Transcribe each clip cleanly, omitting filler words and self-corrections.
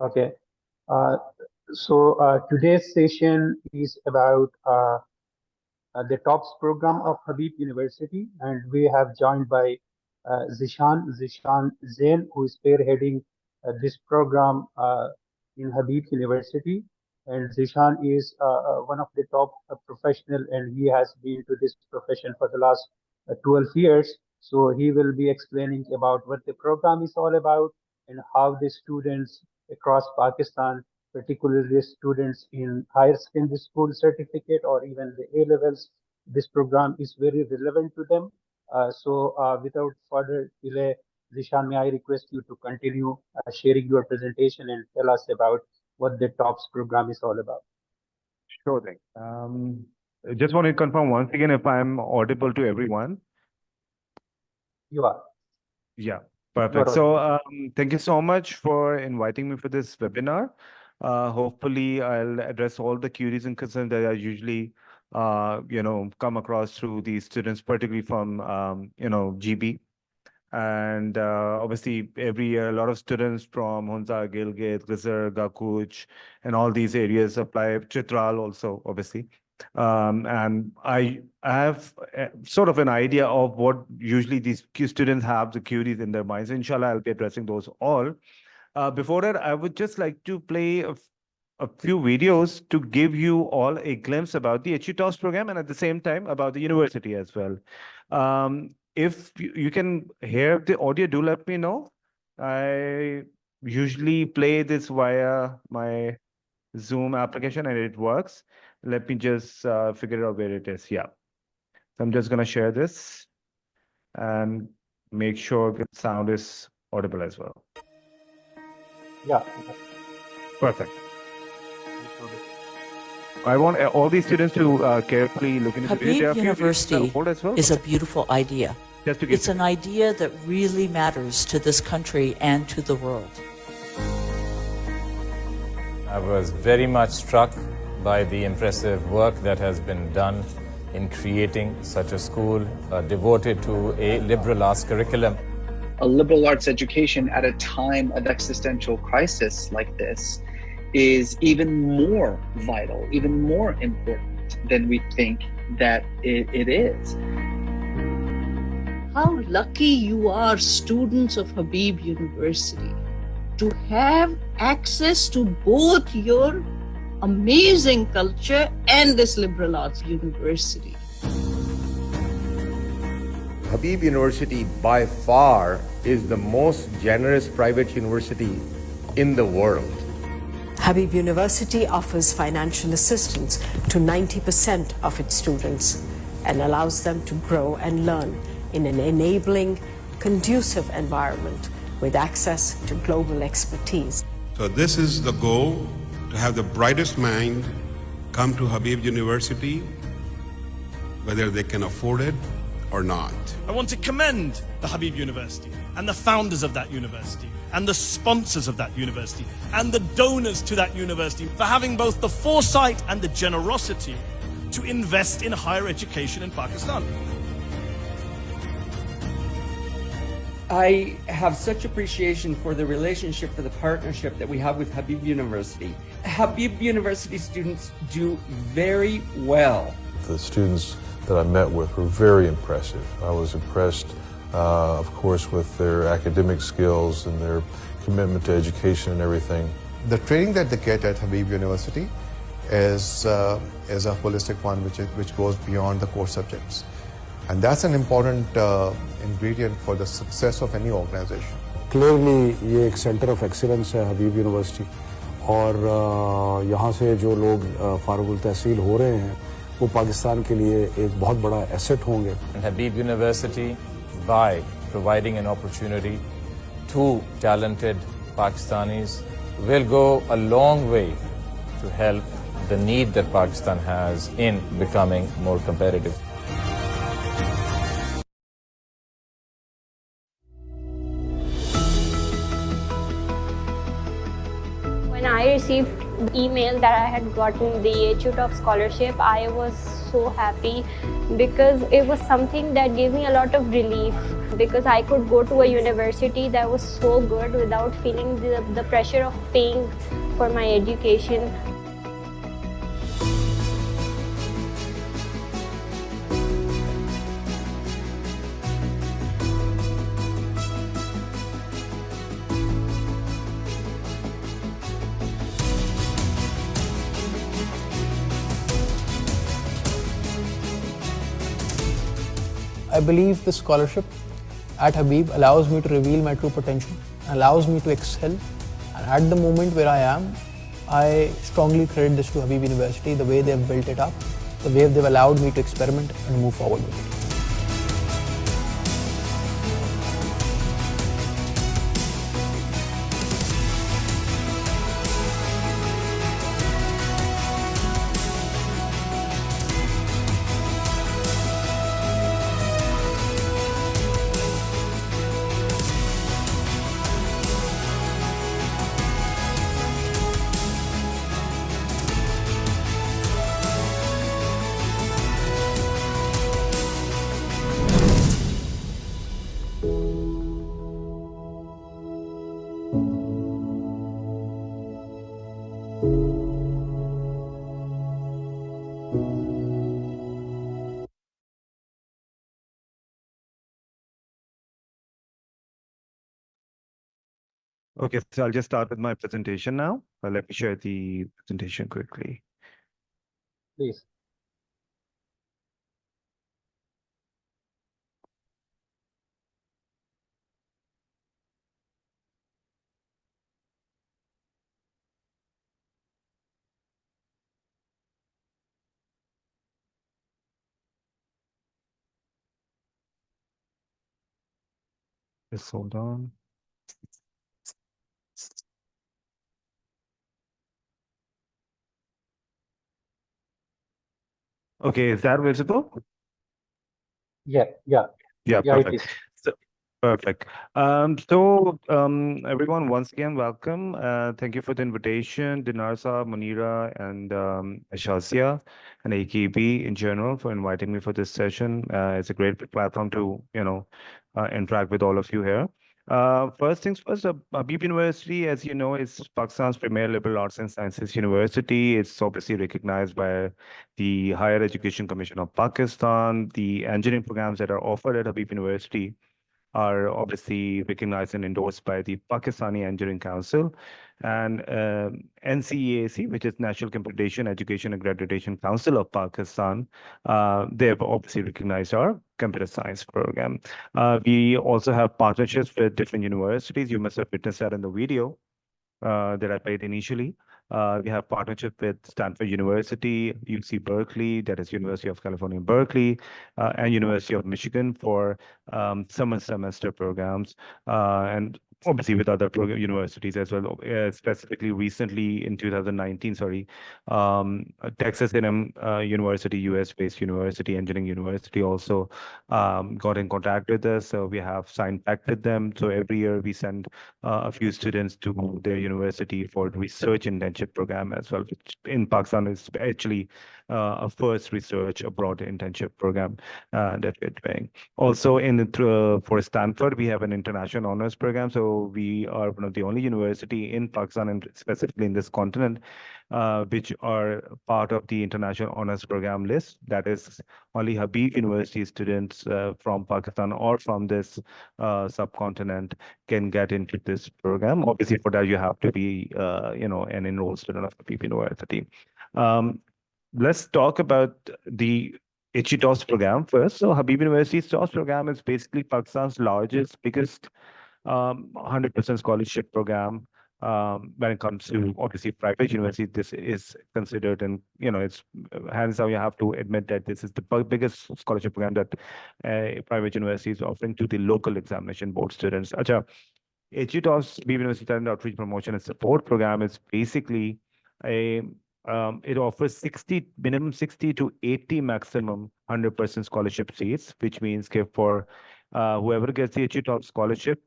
Okay. Uh, so today's session is about the TOPS program of HABIB University, and we have joined by Zeeshan Zain, who is spearheading this program in HABIB University. And Zeeshan is one of the top professional, and he has been to this profession for the last 12 years. So he will be explaining about what the program is all about and how the students across Pakistan, particularly students in higher secondary school certificate or even the A levels, this program is very relevant to them. So without further delay, Zishan, may I request you to continue sharing your presentation and tell us about what the TOPS program is all about. Sure thing. I just want to confirm once again if I'm audible to everyone. You are. Yeah, perfect. So thank you so much for inviting me for this webinar. Hopefully, I'll address all the queries and concerns that I usually, come across through these students, particularly from, GB. And obviously, every year, a lot of students from Hunza, Gilgit, Gizar, Gakuch, and all these areas apply, Chitral also, obviously. And I have sort of an idea of what usually these students have, the queries in their minds. Inshallah, I'll be addressing those all. Before that, I would just like to play a few videos to give you all a glimpse about the HUTOS program and at the same time about the university as well. If you can hear the audio, do let me know. I usually play this via my Zoom application and it works. Let me just figure out where it is. Yeah. So I'm just going to share this and make sure the sound is audible as well. Yeah. Perfect. I want all these students to carefully look into the video. HABIB University is a beautiful idea. It's an idea that really matters to this country and to the world. I was very much struck by the impressive work that has been done in creating such a school devoted to a liberal arts curriculum. A liberal arts education at a time of existential crisis like this is even more vital, even more important than we think that it is. How lucky you are, students of HABIB University, to have access to both your amazing culture and this liberal arts university. HABIB University by far is the most generous private university in the world. HABIB University offers financial assistance to 90% of its students and allows them to grow and learn in an enabling, conducive environment with access to global expertise. So this is the goal, to have the brightest mind come to HABIB University, whether they can afford it or not. I want to commend the HABIB University and the founders of that university and the sponsors of that university and the donors to that university for having both the foresight and the generosity to invest in higher education in Pakistan. I have such appreciation for the relationship, for the partnership that we have with HABIB University. HABIB University students do very well. The students that I met with were very impressive. I was impressed, of course, with their academic skills and their commitment to education and everything. The training that they get at HABIB University is a holistic one which goes beyond the core subjects. And that's an important ingredient for the success of any organization. Clearly, ये एक center of excellence है HABIB University, और यहाँ से जो लोग फारुगुल तहसील हो रहे हैं, वो पाकिस्तान के लिए एक बहुत बड़ा asset होंगे. HABIB University, by providing an opportunity to talented Pakistanis, will go a long way to help the need that Pakistan has in becoming more competitive. When I received email that I had gotten the HUTOP scholarship, I was so happy because it was something that gave me a lot of relief, because I could go to a university that was so good without feeling the pressure of paying for my education. I believe this scholarship at Habib allows me to reveal my true potential, allows me to excel. And at the moment where I am, I strongly credit this to Habib University, the way they've built it up, the way they've allowed me to experiment and move forward with it. Okay, so I'll just start with my presentation now. Let me share the presentation quickly. Please. Just hold on. Okay, is that visible? Yeah, perfect. it is. Perfect. Everyone, once again, welcome. Thank you for the invitation, Dinarsa, Munira, and Ashazia, and AKEB'P in general for inviting me for this session. It's a great platform to, interact with all of you here. First things first, Habib University, as you know, is Pakistan's premier liberal arts and sciences university. It's obviously recognized by the Higher Education Commission of Pakistan. The engineering programs that are offered at Habib University are obviously recognized and endorsed by the Pakistani Engineering Council and NCEAC, which is National Competition Education Accreditation Council of Pakistan. They have obviously recognized our computer science program. We also have partnerships with different universities. You must have witnessed that in the video that I played initially. We have partnership with Stanford University, UC Berkeley, that is University of California, Berkeley, and University of Michigan for summer semester programs, and obviously with other universities as well. Specifically recently in 2019, Texas A&M University, US-based university, engineering university also got in contact with us. So we have signed pact with them. So every year we send a few students to their university for research internship program as well, which in Pakistan is actually a first research abroad internship program that we're doing. Also for Stanford, we have an international honors program. So we are one of the only university in Pakistan and specifically in this continent which are part of the international honors program list. That is only Habib University students from Pakistan or from this subcontinent can get into this program. Obviously, for that you have to be, an enrolled student of Habib University. Let's talk about the HETOS program first. So Habib University's TOS program is basically Pakistan's largest, biggest 100% scholarship program. When it comes to obviously private universities, this is considered, and it's hands down. You have to admit that this is the biggest scholarship program that private university is offering to the local examination board students. Acha, HETOS, Habib University Talent Outreach Promotion and Support Program, is basically it offers minimum 60 to 80 maximum 100% scholarship seats, which means for whoever gets the HETOS scholarship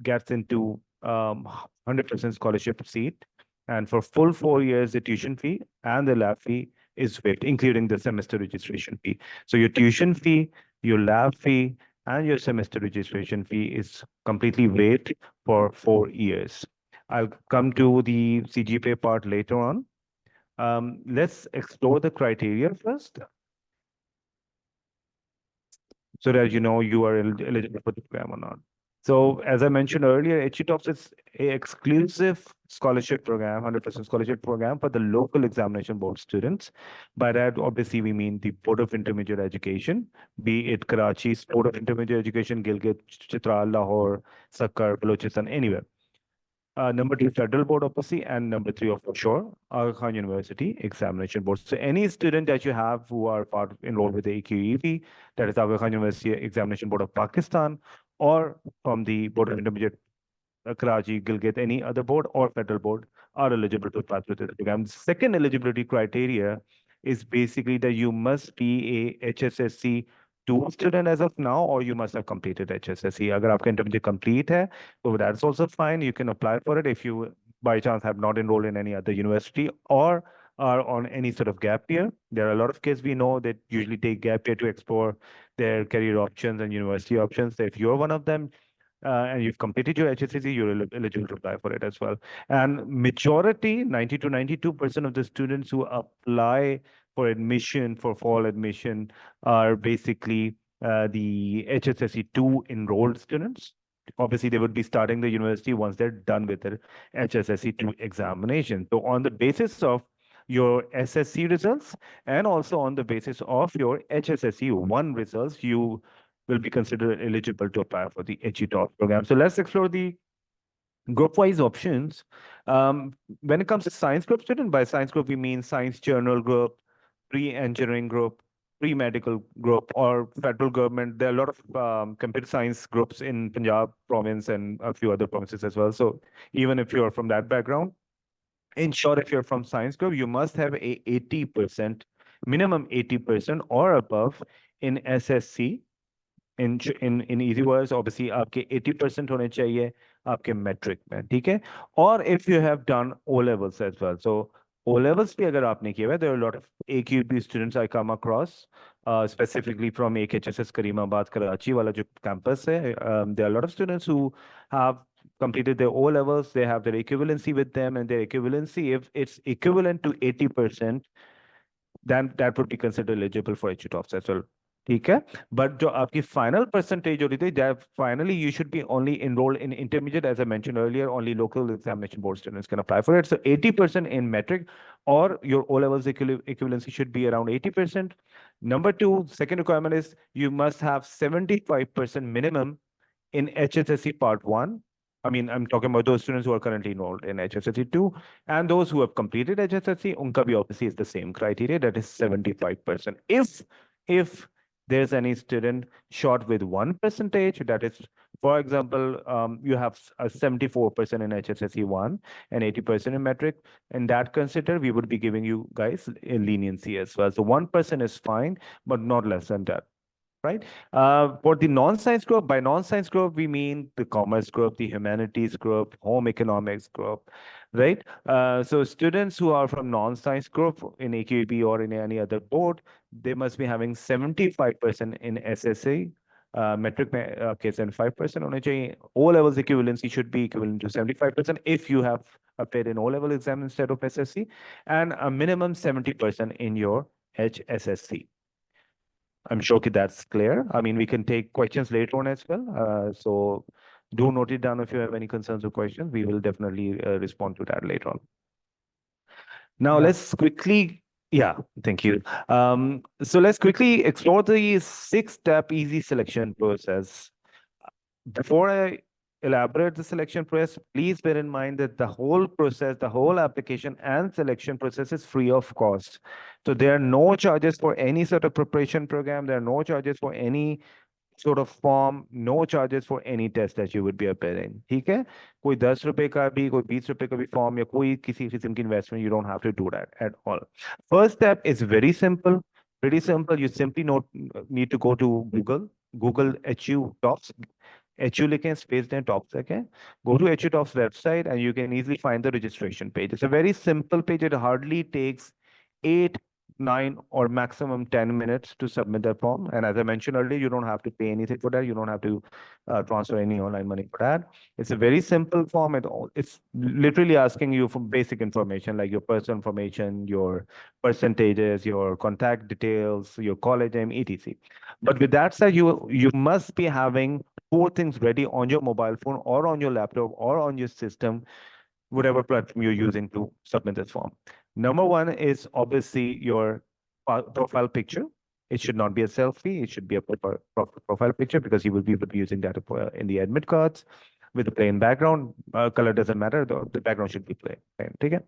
gets into 100% scholarship seat, and for full 4 years the tuition fee and the lab fee is waived, including the semester registration fee. So your tuition fee, your lab fee, and your semester registration fee is completely waived for 4 years. I'll come to the CGPA part later on. Let's explore the criteria first, so that you know you are eligible for the program or not. So as I mentioned earlier, HETOPS is an exclusive scholarship program, 100% scholarship program for the local examination board students. By that, obviously, we mean the Board of Intermediate Education, be it Karachi's Board of Intermediate Education, Gilgit, Chitral, Lahore, Sakkar, Balochistan, anywhere. Number 2, Federal Board, obviously, and number 3, of sure, Aga Khan University Examination Board. So any student that you have who are enrolled with the AKEB'P, that is Aga Khan University Examination Board of Pakistan, or from the Board of Intermediate Karachi, Gilgit, any other board or federal board, are eligible to pass through this program. The second eligibility criteria is basically that you must be a HSSC 2 student as of now, or you must have completed HSSC. Agar aapka intermediate complete hai, so that's also fine. You can apply for it if you by chance have not enrolled in any other university or are on any sort of gap year. There are a lot of kids we know that usually take gap year to explore their career options and university options. So if you're one of them, and you've completed your HSSC, you're eligible to apply for it as well. And majority, 90 to 92% of the students who apply for admission, for fall admission, are basically the HSSC 2 enrolled students. Obviously, they would be starting the university once they're done with their HSSC 2 examination. So on the basis of your SSC results and also on the basis of your HSSC 1 results, you will be considered eligible to apply for the HETOPS program. So let's explore the group-wise options. When it comes to science group student, by science group, we mean science journal group, pre-engineering group, pre-medical group, or federal government. There are a lot of computer science groups in Punjab province and a few other provinces as well. So even if you're from that background, in short, if you're from science group, you must have a 80%, minimum 80% or above in SSC. In easy words, obviously, आपके 80% होने चाहिए आपके metric में, ठीक है? Or if you have done O levels as well. So O levels भी अगर आपने किया है, there are a lot of AKEB'P students I come across, specifically from HSS Karimabad, Karachi वाला जो campus है. There are a lot of students who have completed their O levels. They have their equivalency with them, and their equivalency, if it's equivalent to 80%, then that would be considered eligible for HETOPS as well. ठीक है, but जो आपकी final percentage होती थी, that finally you should be only enrolled in intermediate. As I mentioned earlier, only local examination board students can apply for it. So 80% in metric, or your O levels equivalency should be around 80%. Number 2, second requirement is you must have 75% minimum in HSSC Part 1. I mean, I'm talking about those students who are currently enrolled in HSSC 2, and those who have completed HSSC, unka bhi obviously is the same criteria, that is 75%. If there's any student short with 1%, that is, for example, you have a 74% in HSSC 1 and 80% in metric, and that consider, we would be giving you guys a leniency as well. So 1% is fine, but not less than that. Right? For the non-science group, by non-science group, we mean the commerce group, the humanities group, home economics group, right? So students who are from non-science group in AKEB'P or in any other board, they must be having 75% in SSA, metric में 75% होने चाहिए. O levels equivalency should be equivalent to 75% if you have appeared in O level exam instead of SSC, and a minimum 70% in your HSSC. I'm sure that's clear. I mean, we can take questions later on as well. So do note it down if you have any concerns or questions. We will definitely respond to that later on. Now, let's quickly, thank you. So let's quickly explore the 6-step easy selection process. Before I elaborate the selection process, please bear in mind that the whole process, the whole application and selection process is free of cost. So there are no charges for any sort of preparation program. There are no charges for any sort of form, no charges for any test that you would be appearing. ठीक है? कोई 10 रुपए का भी, कोई 20 रुपए का भी form या कोई किसी किस्म की investment, you don't have to do that at all. First step is very simple, pretty simple. You simply need to go to Google HETOPS. HU लिखें, space दें, TOPS लिखें. Go to HETOPS website and you can easily find the registration page. It's a very simple page. It hardly takes 8 9 or maximum 10 minutes to submit that form. And as I mentioned earlier, you don't have to pay anything for that. You don't have to transfer any online money for that. It's a very simple form. It's literally asking you for basic information like your personal information, your percentages, your contact details, your college name, etc. But with that said, you must be having 4 things ready on your mobile phone or on your laptop or on your system, whatever platform you're using to submit this form. Number 1 is obviously your profile picture. It should not be a selfie. It should be a proper profile picture because you will be using that in the admit cards with a plain background. Color doesn't matter. The background should be plain. Okay?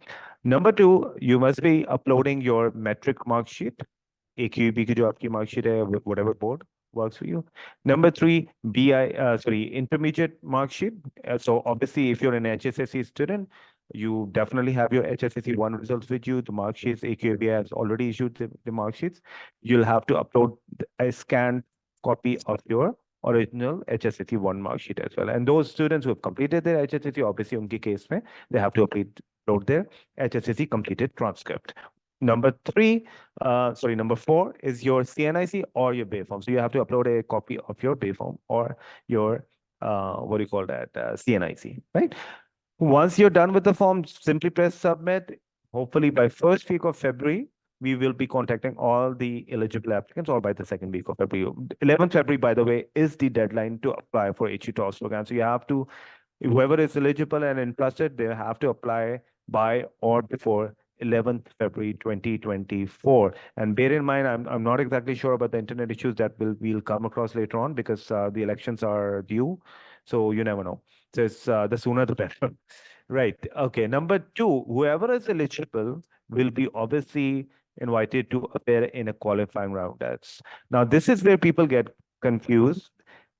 Number 2, you must be uploading your metric mark sheet. AKEB'P की जो आपकी mark sheet है, whatever board works for you. Number 3, intermediate mark sheet. So obviously, if you're an HSSC student, you definitely have your HSSC 1 results with you. The mark sheets, AKEB'P has already issued the mark sheets. You'll have to upload a scanned copy of your original HSSC 1 mark sheet as well. And those students who have completed their HSSC, obviously, unki case mein, they have to upload their HSSC completed transcript. Number 4 is your CNIC or your BAE form. So you have to upload a copy of your BAE form or your, CNIC, right? Once you're done with the form, simply press submit. Hopefully by first week of February, we will be contacting all the eligible applicants, or by the second week of February. 11th February, by the way, is the deadline to apply for HE-TOS program. So you have to, whoever is eligible and interested, they have to apply by or before 11th February 2024. And bear in mind, I'm not exactly sure about the internet issues that we'll come across later on because the elections are due. So you never know. So it's the sooner the better. Right. Okay. Number 2, whoever is eligible will be obviously invited to appear in a qualifying round test. Now, this is where people get confused.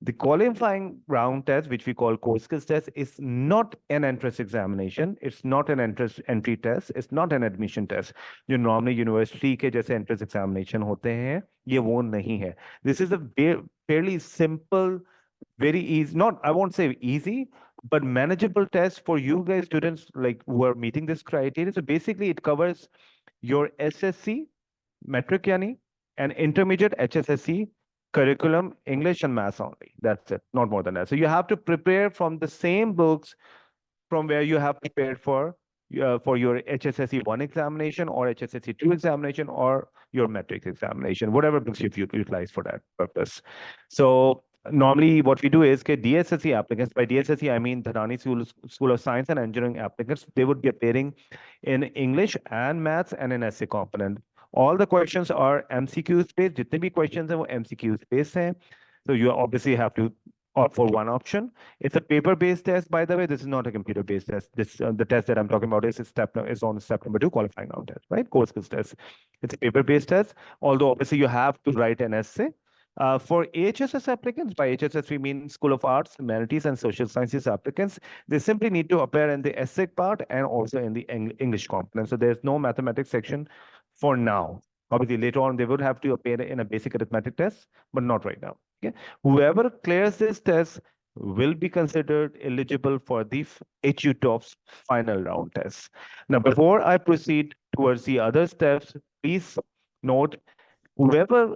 The qualifying round test, which we call core skills test, is not an entrance examination. It's not an entry test. It's not an admission test. जो normally university के जैसे entrance examination होते हैं, ये वो नहीं है. This is a fairly simple, very easy, I won't say easy, but manageable test for you guys, students like who are meeting this criteria. So basically, it covers your SSC, metric yani, and intermediate HSSC curriculum, English and maths only. That's it, not more than that. So you have to prepare from the same books from where you have prepared for your HSSC 1 examination or HSSC 2 examination or your metric examination, whatever books you've utilized for that purpose. So normally what we do is DSSC applicants, by DSSC I mean Dhanani School of Science and Engineering applicants, they would be appearing in English and maths and an essay component. All the questions are MCQ based. जितने भी questions हैं वो MCQ based हैं. So you obviously have to opt for one option. It's a paper-based test, by the way. This is not a computer-based test. This the test that I'm talking about is on step number 2, qualifying round test, right? Core skills test. It's a paper-based test. Although obviously you have to write an essay. For HSS applicants, by HSS we mean School of Arts, Humanities, and Social Sciences applicants, they simply need to appear in the essay part and also in the English component. So there's no mathematics section for now. Obviously, later on, they would have to appear in a basic arithmetic test, but not right now. Okay? Whoever clears this test will be considered eligible for the HE-TOS final round test. Now, before I proceed towards the other steps, please note, whoever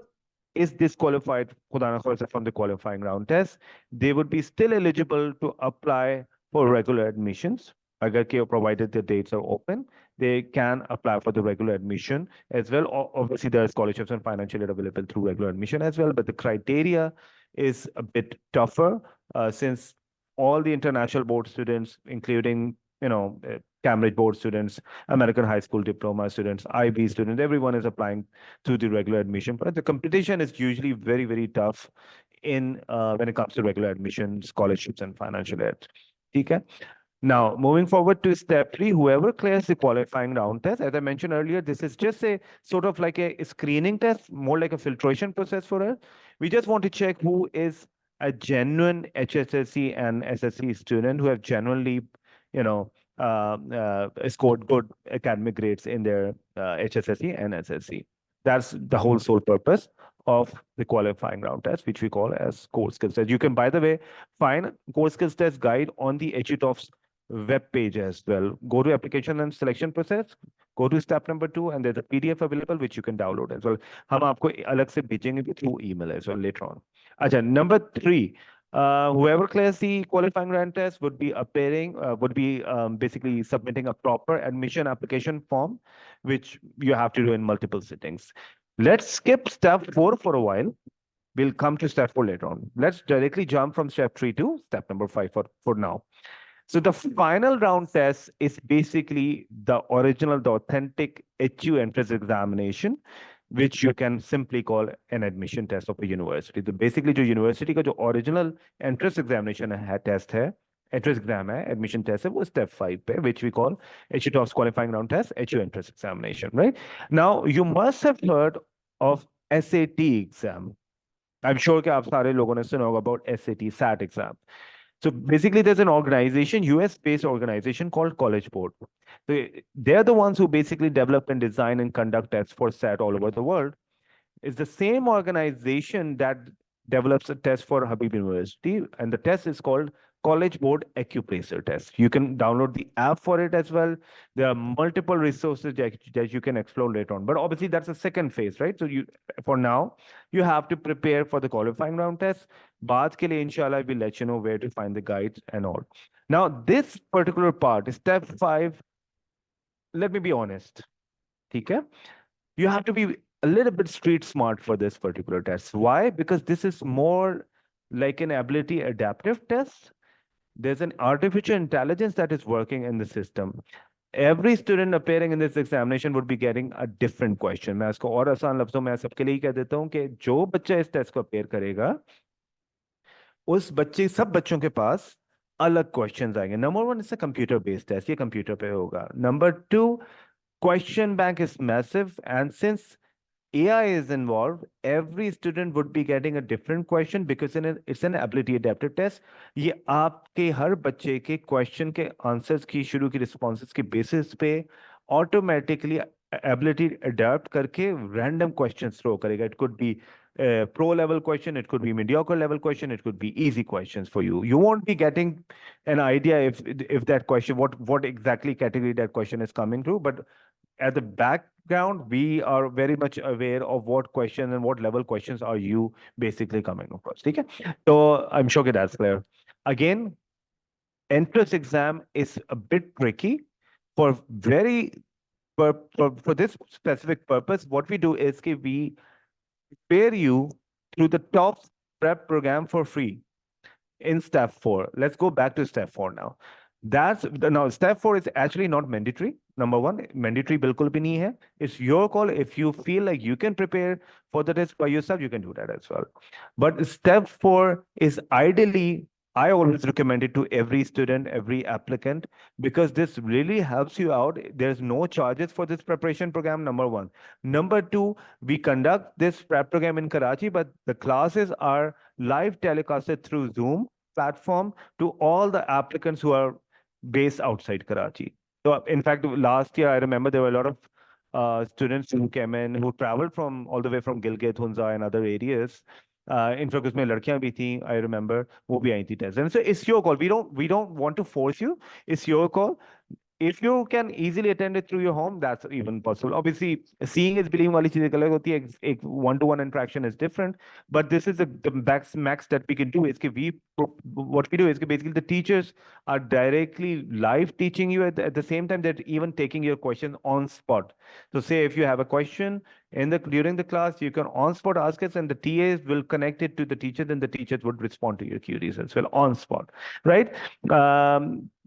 is disqualified from the qualifying round test, they would be still eligible to apply for regular admissions. Provided the dates are open, they can apply for the regular admission as well. Obviously, there are scholarships and financial aid available through regular admission as well, but the criteria is a bit tougher since all the international board students, including Cambridge board students, American high school diploma students, IB students, everyone is applying through the regular admission. But the competition is usually very, very tough in when it comes to regular admission, scholarships, and financial aid. Okay. Now, moving forward to step 3, whoever clears the qualifying round test, as I mentioned earlier, this is just a sort of like a screening test, more like a filtration process for us. We just want to check who is a genuine HSSC and SSC student who have genuinely, scored good academic grades in their HSSC and SSC. That's the whole sole purpose of the qualifying round test, which we call as core skills test. You can, by the way, find core skills test guide on the HE-TOS web page as well. Go to application and selection process, Go to step number 2, and there's a PDF available which you can download as well. हम आपको अलग से भेजेंगे भी through email as well later on. अच्छा, number 3. Whoever clears the qualifying round test would be basically submitting a proper admission application form, which you have to do in multiple sittings. Let's skip step 4 for a while. We'll come to step 4 later on. Let's directly jump from step 3 to step number 5 for now. So the final round test is basically the original, the authentic HU entrance examination, which you can simply call an admission test of a university. So basically, जो university का जो original entrance examination है, test है, entrance exam है, admission test है, वो step 5 पे, which we call HU TOEFL's qualifying round test, HU entrance examination, right? Now, you must have heard of SAT exam. I'm sure कि आप सारे लोगों ने सुना होगा about SAT, SAT exam. So basically, there's an organization, US-based organization called College Board. So they're the ones who basically develop and design and conduct tests for SAT all over the world. It's the same organization that develops a test for Habib University, and the test is called College Board AKEB'P test. You can download the app for it as well. There are multiple resources that you can explore later on. But obviously, that's the second phase, right? So for now, you have to prepare for the qualifying round test. Baad ke liye, inshallah, we'll let you know where to find the guides and all. Now, this particular part, step 5, let me be honest. Okay? You have to be a little bit street smart for this particular test. Why? Because this is more like an ability adaptive test. There's an artificial intelligence that is working in the system. Every student appearing in this examination would be getting a different question. मैं इसको और आसान लफ्जों में सबके लिए कह देता हूँ कि जो बच्चा इस टेस्ट को अपेयर करेगा, उस बच्चे सब बच्चों के पास अलग क्वेश्चंस आएंगे. Number 1 is a computer based test. ये कंप्यूटर पे होगा. Number 2, question bank is massive, and since AI is involved, every student would be getting a different question because it's an ability adaptive test. ये आपके हर बच्चे के question के answers की शुरू की responses के basis पे automatically ability adapt करके random questions throw करेगा. It could be a pro level question, it could be mediocre level question, it could be easy questions for you. You won't be getting an idea if that question, what exactly category that question is coming through, but at the background, we are very much aware of what question and what level questions are you basically coming across. Okay? So I'm sure that's clear. Again, entrance exam is a bit tricky for this specific purpose. What we do is we prepare you through the top prep program for free in step 4. Let's go back to step 4 now. Now step 4 is actually not mandatory. Number 1, mandatory bilkul bhi nahi hai. It's your call. If you feel like you can prepare for the test by yourself, you can do that as well. But step 4 is ideally, I always recommend it to every student, every applicant, because this really helps you out. There's no charges for this preparation program, number 1. Number 2, we conduct this prep program in Karachi, but the classes are live telecasted through Zoom platform to all the applicants who are based outside Karachi. So in fact, last year, I remember there were a lot of students who came in, who traveled from all the way from Gilgit, Hunza and other areas. In fact, उसमें लड़कियां भी थी, I remember, वो भी आई थी test. And so it's your call. We don't want to force you. It's your call. If you can easily attend it through your home, that's even possible. Obviously, seeing is believing वाली चीजें अलग होती है. One-to-one interaction is different, but this is the max that we can do. Is what we do is basically the teachers are directly live teaching you at the same time they're even taking your question on spot. So say if you have a question during the class, you can on spot ask us, and the TAs will connect it to the teacher, then the teachers would respond to your queries as well on spot, right?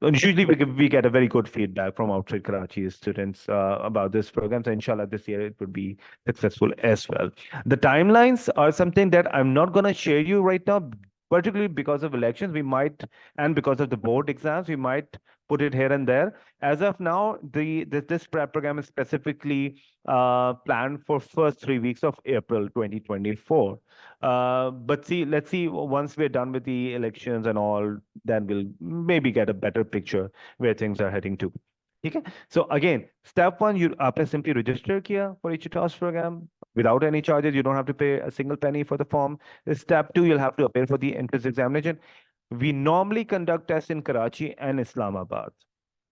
Usually we get a very good feedback from outside Karachi students about this program. So inshallah, this year it would be successful as well. The timelines are something that I'm not going to share you right now, particularly because of elections. We might, and because of the board exams, we might put it here and there. As of now, this prep program is specifically planned for first 3 weeks of April 2024. But let's see, once we're done with the elections and all, then we'll maybe get a better picture where things are heading to. Okay? So again, step 1, you आपने simply register किया for HU TOEFL program without any charges. You don't have to pay a single penny for the form. Step 2, you'll have to appear for the entrance examination. We normally conduct tests in Karachi and Islamabad.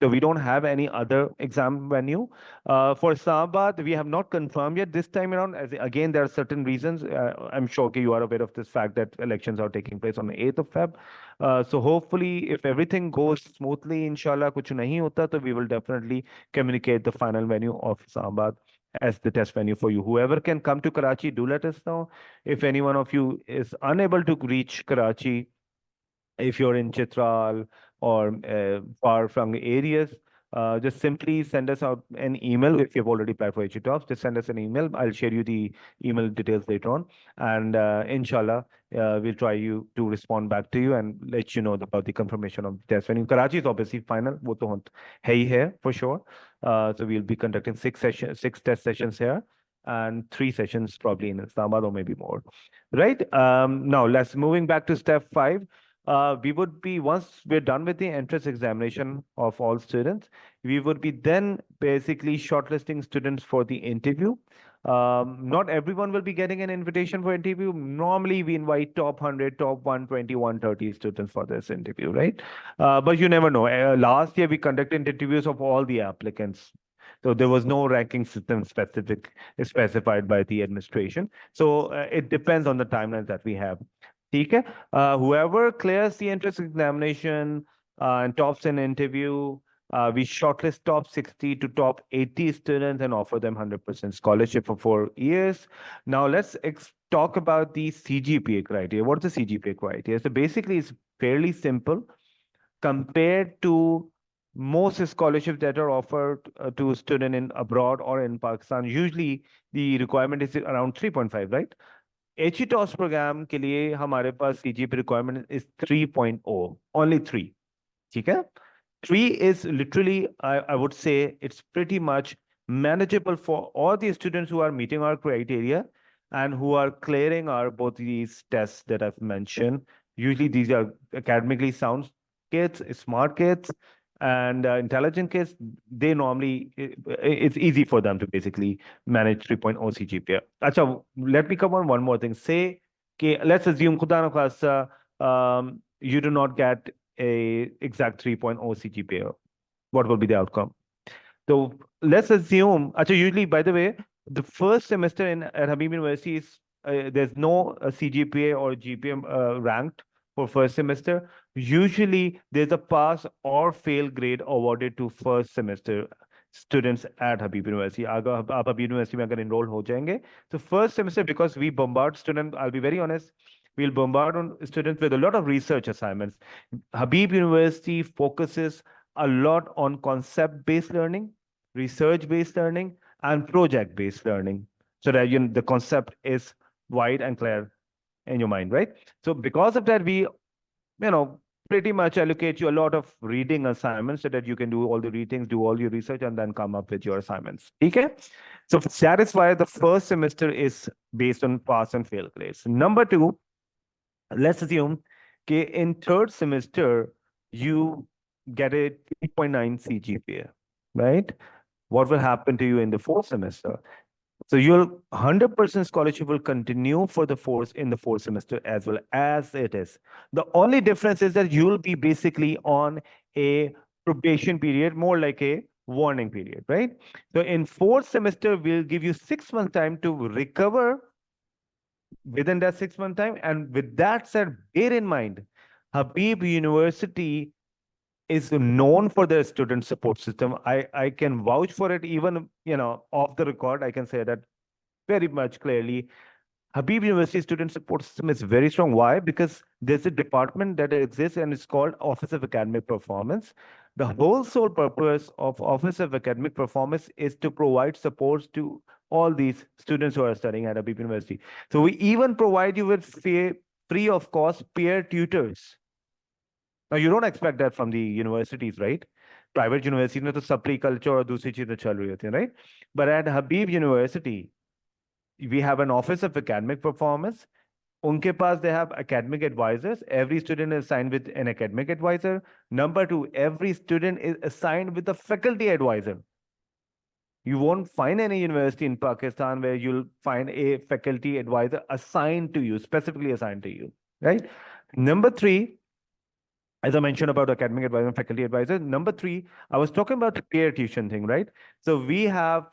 So we don't have any other exam venue. For Islamabad, we have not confirmed yet this time around. Again, there are certain reasons. I'm sure you are aware of this fact that elections are taking place on the 8th of Feb. So hopefully, if everything goes smoothly, inshallah, kuch nahi hota, so we will definitely communicate the final venue of Islamabad as the test venue for you. Whoever can come to Karachi, do let us know. If any one of you is unable to reach Karachi, if you're in Chitral or far from areas, just simply send us out an email. If you've already applied for HETOPS, just send us an email. I'll share you the email details later on. And inshallah, we'll try to respond back to you and let you know about the confirmation of the test venue. Karachi is obviously final. वो तो है ही है for sure. So we'll be conducting 6 test sessions here and 3 sessions probably in Islamabad or maybe more. Right? Now let's moving back to step 5. We would be, once we're done with the entrance examination of all students, we would be then basically shortlisting students for the interview. Not everyone will be getting an invitation for interview. Normally, we invite top 100, top 120, 130 students for this interview, right? But you never know. Last year, we conducted interviews of all the applicants. So there was no ranking system specified by the administration. So it depends on the timelines that we have. Okay? Whoever clears the entrance examination and tops an interview, we shortlist top 60 to top 80 students and offer them 100% scholarship for 4 years. Now let's talk about the CGPA criteria. What's the CGPA criteria? So basically, it's fairly simple compared to most scholarships that are offered to a student in abroad or in Pakistan. Usually, the requirement is around 3.5, right? HETOPS program के लिए हमारे पास CGPA requirement is 3.0, only 3. ठीक है? 3 is literally, I would say, it's pretty much manageable for all the students who are meeting our criteria and who are clearing both these tests that I've mentioned. Usually these are academically sound kids, smart kids, and intelligent kids. They normally, it's easy for them to basically manage 3.0 CGPA. Achha, let me cover one more thing. Say, let's assume khuda na khasta, you do not get a exact 3.0 CGPA. What will be the outcome? So let's assume, usually, by the way, the first semester at HABIB University is, there's no CGPA or GPA ranked for first semester. Usually there's a pass or fail grade awarded to first semester students at HABIB University. आप HABIB University में अगर enroll हो जाएंगे, so first semester, because we bombard students, I'll be very honest, we'll bombard on students with a lot of research assignments. HABIB University focuses a lot on concept-based learning, research-based learning, and project-based learning, so that the concept is wide and clear in your mind, right? So because of that, we, pretty much allocate you a lot of reading assignments so that you can do all the readings, do all your research, and then come up with your assignments. Okay? So that is why the first semester is based on pass and fail grades. Number 2, let's assume in third semester, you get a 3.9 CGPA, right? What will happen to you in the fourth semester? So your 100% scholarship will continue for in the fourth semester as well as it is. The only difference is that you'll be basically on a probation period, more like a warning period, right? So in fourth semester, we'll give you 6 months time to recover within that 6 month time. And with that said, bear in mind, HABIB University is known for their student support system. I can vouch for it, even, off the record, I can say that very much clearly. HABIB University student support system is very strong. Why? Because there's a department that exists and it's called Office of Academic Performance. The whole sole purpose of Office of Academic Performance is to provide support to all these students who are studying at HABIB University. So we even provide you with free of cost peer tutors. Now, you don't expect that from the universities, right? Private universities में तो supply culture और दूसरी चीजें चल रही होती हैं, right? But at HABIB University, we have an Office of Academic Performance. Unke paas, they have academic advisors. Every student is assigned with an academic advisor. Number 2, every student is assigned with a faculty advisor. You won't find any university in Pakistan where you'll find a faculty advisor assigned to you, specifically assigned to you, right? Number 3, as I mentioned about academic advisor and faculty advisor. Number 3, I was talking about the peer tuition thing, right? So we have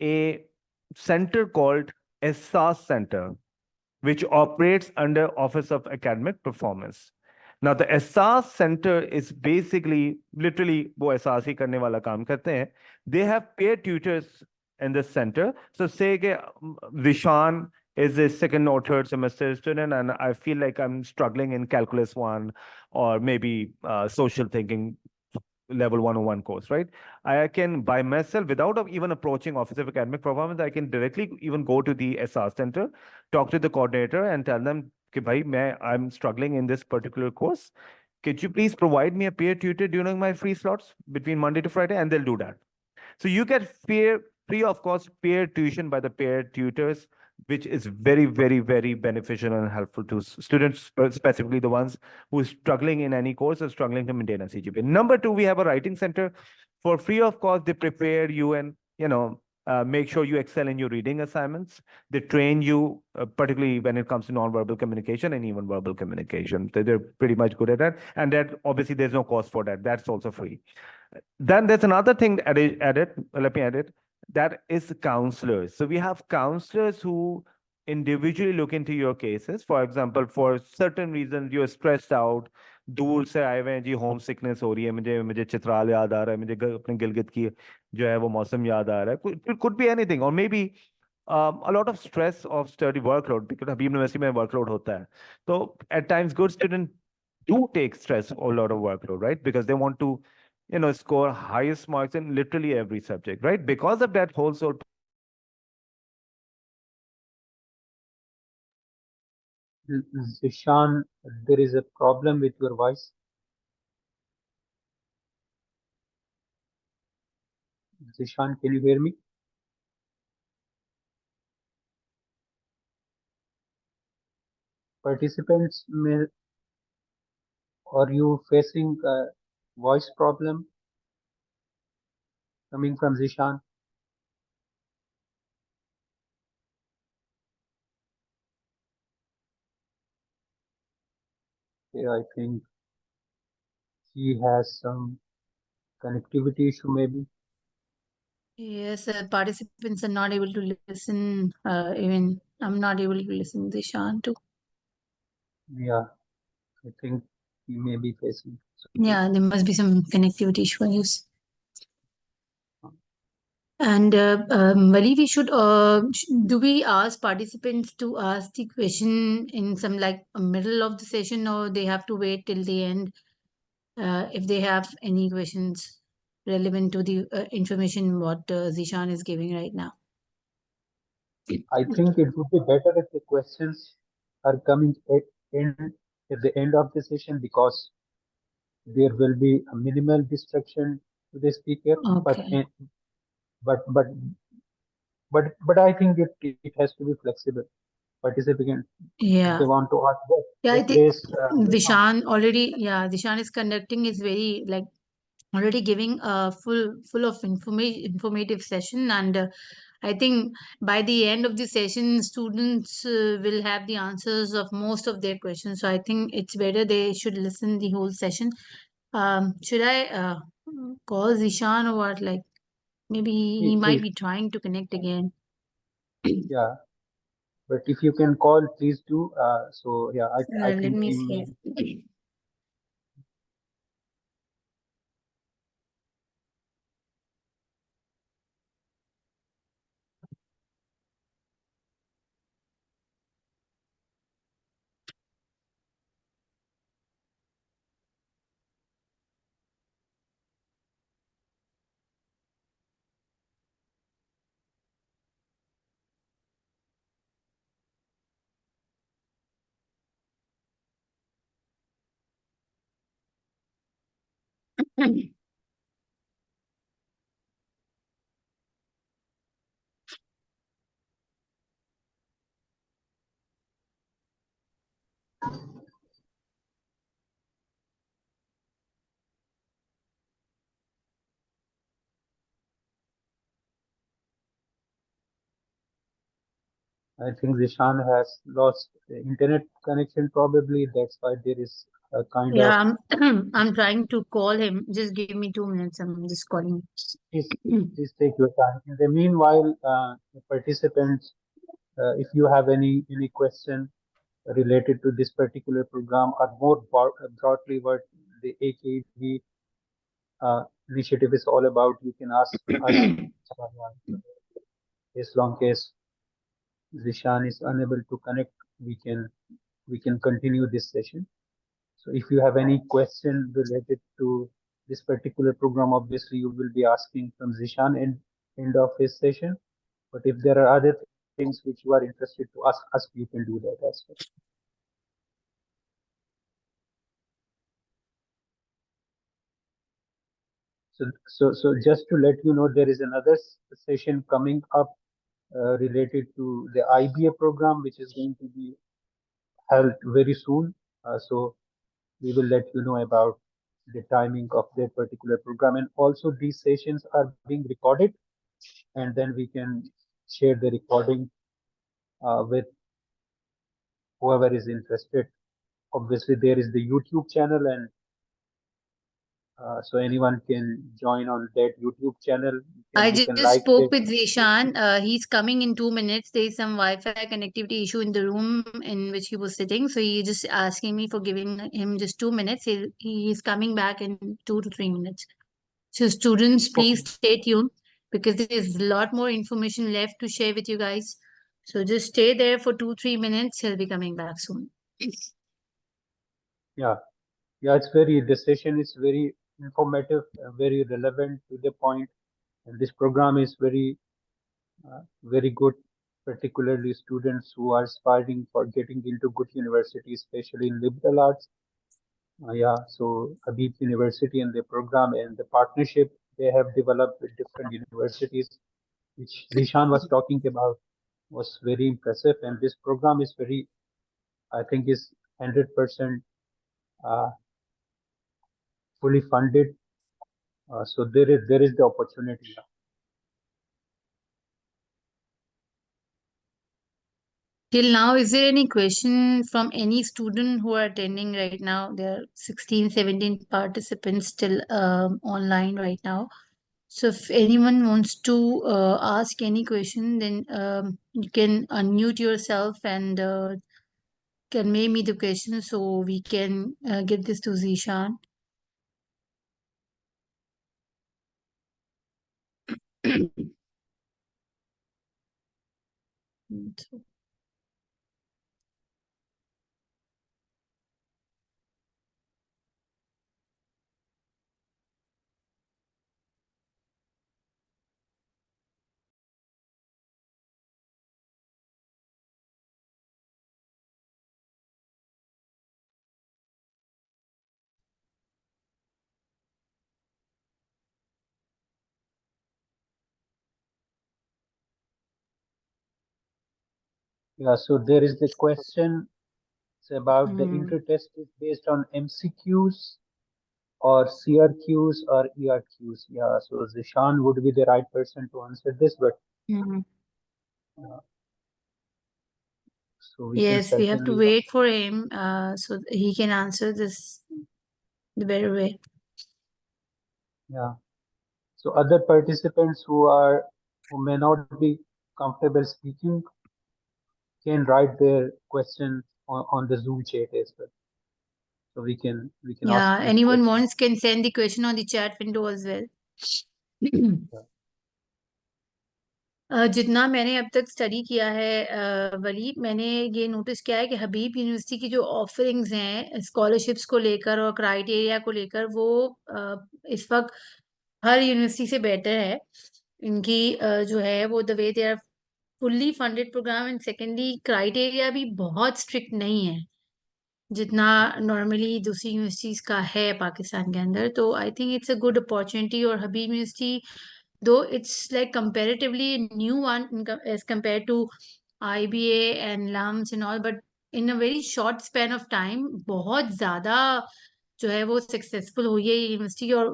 a center called SAS Center, which operates under Office of Academic Performance. Now, the SAS Center is basically, literally, wo SAS hi karne wala kaam karte hain. They have peer tutors in this center. So say that Zeeshan is a second or third semester student, and I feel like I'm struggling in Calculus 1 or maybe social thinking level 101 course, right? I can by myself, without even approaching Office of Academic Performance, I can directly even go to the SR Center, talk to the coordinator and tell them, I'm struggling in this particular course. Could you please provide me a peer tutor during my free slots between Monday to Friday? And they'll do that. So you get free of cost peer tuition by the peer tutors, which is very, very, very beneficial and helpful to students, specifically the ones who are struggling in any course or struggling to maintain a CGPA. Number 2, we have a writing center. For free of cost, they prepare you and, make sure you excel in your reading assignments. They train you, particularly when it comes to nonverbal communication and even verbal communication. They're pretty much good at that. And that obviously there's no cost for that. That's also free. Then there's another thing added, let me add it, that is counselors. So we have counselors who individually look into your cases. For example, for certain reasons, you're stressed out, दूर से आए हुए हैं जी, home sickness हो रही है, मुझे चित्राल याद आ रहा है, मुझे अपने गिलगित की जो है वो मौसम याद आ रहा है. It could be anything, or maybe a lot of stress of study workload, because Habib University में workload होता है. So at times good students do take stress or a lot of workload, right? Because they want to score highest marks in literally every subject, right? Because of that whole sort. Zeeshan, there is a problem with your voice. Zeeshan, can you hear me? Participants, are you facing a voice problem coming from Zeeshan? Yeah, I think he has some connectivity issue maybe. Yes, participants are not able to listen. Even I'm not able to listen to Zeeshan too. Yeah, I think he may be facing. Yeah, there must be some connectivity issues. And Wali, we should do we ask participants to ask the question in some like middle of the session, or they have to wait till the end if they have any questions relevant to the information what Zeeshan is giving right now? I think it would be better if the questions are coming at the end of the session, because there will be a minimal distraction to the speaker. Okay. But I think it has to be flexible. Participant, Yeah. they want to ask that. Yeah, I think Place, Zeeshan already, yeah, Zeeshan is conducting is very like already giving a full of informative session, and I think by the end of the session, students will have the answers of most of their questions. So I think it's better they should listen the whole session. Should I call Zeeshan or what? Like maybe he might be trying to connect again. Yeah, but if you can call, please do. So yeah, I Let think me he see. may. I think Zeeshan has lost the internet connection probably. That's why there is kind Yeah, of. I'm trying to call him. Just give me 2 minutes. I'm just calling. Please take your time. In the meanwhile, participants, if you have any question related to this particular program or more broadly what the AKEB'P initiative is all about, you can ask us. As long as Zeeshan is unable to connect, we can continue this session. So if you have any question related to this particular program, obviously you will be asking from Zeeshan in end of his session. But if there are other things which you are interested to ask us, you can do that as well. So just to let you know, there is another session coming up related to the IBA program, which is going to be held very soon. So we will let you know about the timing of that particular program. And also these sessions are being recorded, and then we can share the recording with whoever is interested. Obviously, there is the YouTube channel, and so anyone can join on that YouTube channel. I You just can like spoke it. with Zeeshan. He's coming in 2 minutes. There is some Wi-Fi connectivity issue in the room in which he was sitting. So he just asking me for giving him just 2 minutes. He's coming back in 2 to 3 minutes. So students, please stay tuned because there is a lot more information left to share with you guys. So just stay there for 2-3 minutes. He'll be coming back soon. Yeah, the session is very informative, very relevant to the point, and this program is very good, particularly students who are aspiring for getting into good universities, especially in liberal arts. So HABIB University and the program and the partnership they have developed with different universities, which Zeeshan was talking about, was very impressive. And this program is I think, is 100% fully funded. So there is the opportunity. Till now, is there any question from any student who are attending right now? There are 16, 17 participants still online right now. So if anyone wants to ask any question, then you can unmute yourself and convey me the question so we can get this to Zeeshan. Yeah, so there is the question about the intertest is based on MCQs or CRQs or ERQs. Yeah, so Zeeshan would be the right person to answer this, but so yes, we have to wait for him so he can answer this the better way. Yeah. So other participants who may not be comfortable speaking can write their question on the Zoom chat as well. So we can Yeah, ask anyone wants can send the question on the chat window as well. जितना मैंने अब तक study किया है वली, मैंने ये notice किया है कि हबीब यूनिवर्सिटी की जो ऑफरिंग्स हैं स्कॉलरशिप्स को लेकर और क्राइटेरिया को लेकर वो इस वक्त हर यूनिवर्सिटी से बेटर है. इनकी जो है वो the way they are fully funded program and secondly criteria भी बहुत स्ट्रिक्ट नहीं है जितना नॉर्मली दूसरी यूनिवर्सिटीज का है पाकिस्तान के अंदर. तो I think it's a good opportunity. और हबीब university though it's like comparatively a new one as compared to IBA and LUMS and all, but in a very short span of time बहुत ज़्यादा जो है वो सक्सेसफुल हुई है university और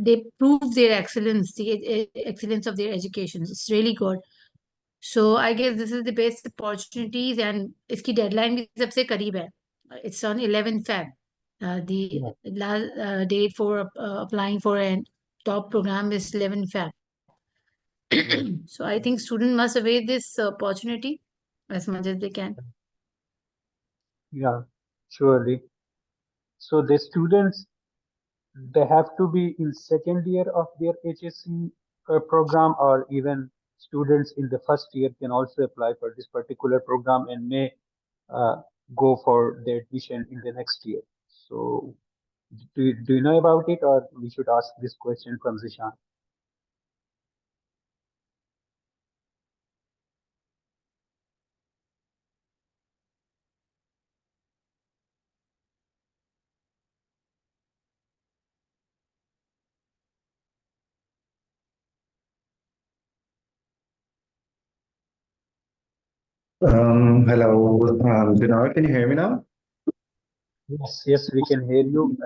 they prove their excellence, the excellence of their education. It's really good. So I guess this is the best opportunities and इसकी deadline भी सबसे करीब है. It's on 11th Feb. The last date for applying for a top program is 11 Feb. So I think students must avail this opportunity as much as they can. Yeah, surely. So the students, they have to be in second year of their HSC program, or even students in the first year can also apply for this particular program and may uh, go for the admission in the next year. So do you know about it, or we should ask this question from Zeeshan? Hello, Dinar, can you hear me now? Yes, we can hear you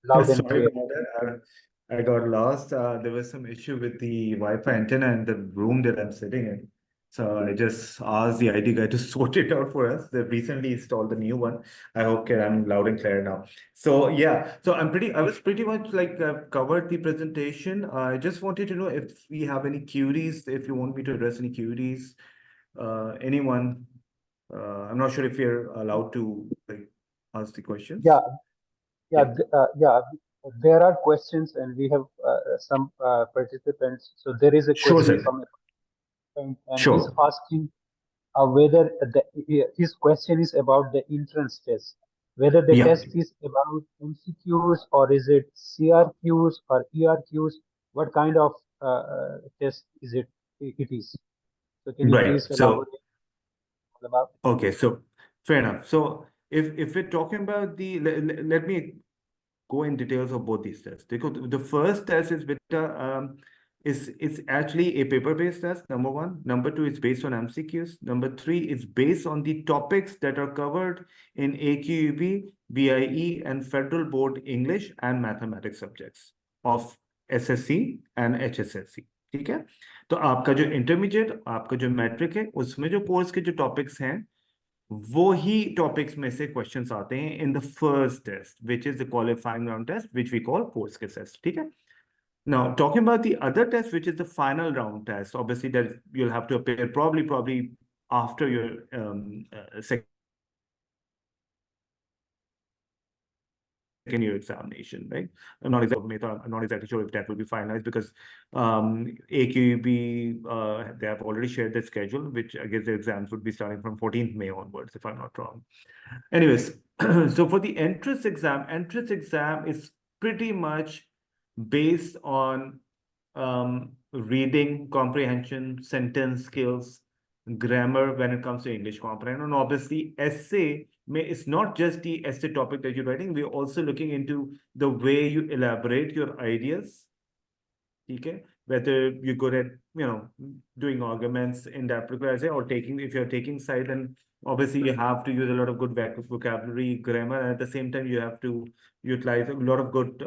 loud and Sorry clear. about that. I got lost. There was some issue with the Wi-Fi antenna in the room that I'm sitting in. So I just asked the IT guy to sort it out for us. They've recently installed the new one. I hope I'm loud and clear now. So yeah, so I was pretty much like covered the presentation. I just wanted to know if we have any queries, if you want me to address any queries, anyone. I'm not sure if you're allowed to like ask the questions. Yeah, there are questions, and we have some participants. So there is a Sure, question sir. from a participant, and he's Sure. asking whether his question is about the entrance test, whether the Yeah. test is about MCQs, or is it CRQs or ERQs? What kind of test is it? It is. So can you Right. please So elaborate about? okay, so fair enough. So if we're talking about the let me go in details of both these tests. Because the first test is it's actually a paper-based test, number one. Number two, it's based on MCQs. Number three, it's based on the topics that are covered in AKEB'P, BIE, and Federal Board English and Mathematics subjects of SSC and HSSC. ठीक है? तो आपका जो intermediate, आपका जो matric है, उसमें जो कोर्स के जो टॉपिक्स हैं, वो ही टॉपिक्स में से क्वेश्चंस आते हैं in the first test, which is the qualifying round test, which we call course के test. ठीक है? Now, talking about the other test, which is the final round test, obviously that you'll have to appear probably after your second year examination, right? I'm not exactly sure if that will be finalized, because AKEB'P, they have already shared their schedule, which I guess the exams would be starting from 14th May onwards, if I'm not wrong. Anyways, so for the entrance exam is pretty much based on reading comprehension, sentence skills, grammar when it comes to English comprehension, and obviously essay. It's not just the essay topic that you're writing. We're also looking into the way you elaborate your ideas. Okay, whether you're good at doing arguments in that particular essay, or if you're taking side, then obviously you have to use a lot of good vocabulary, grammar, and at the same time you have to utilize a lot of good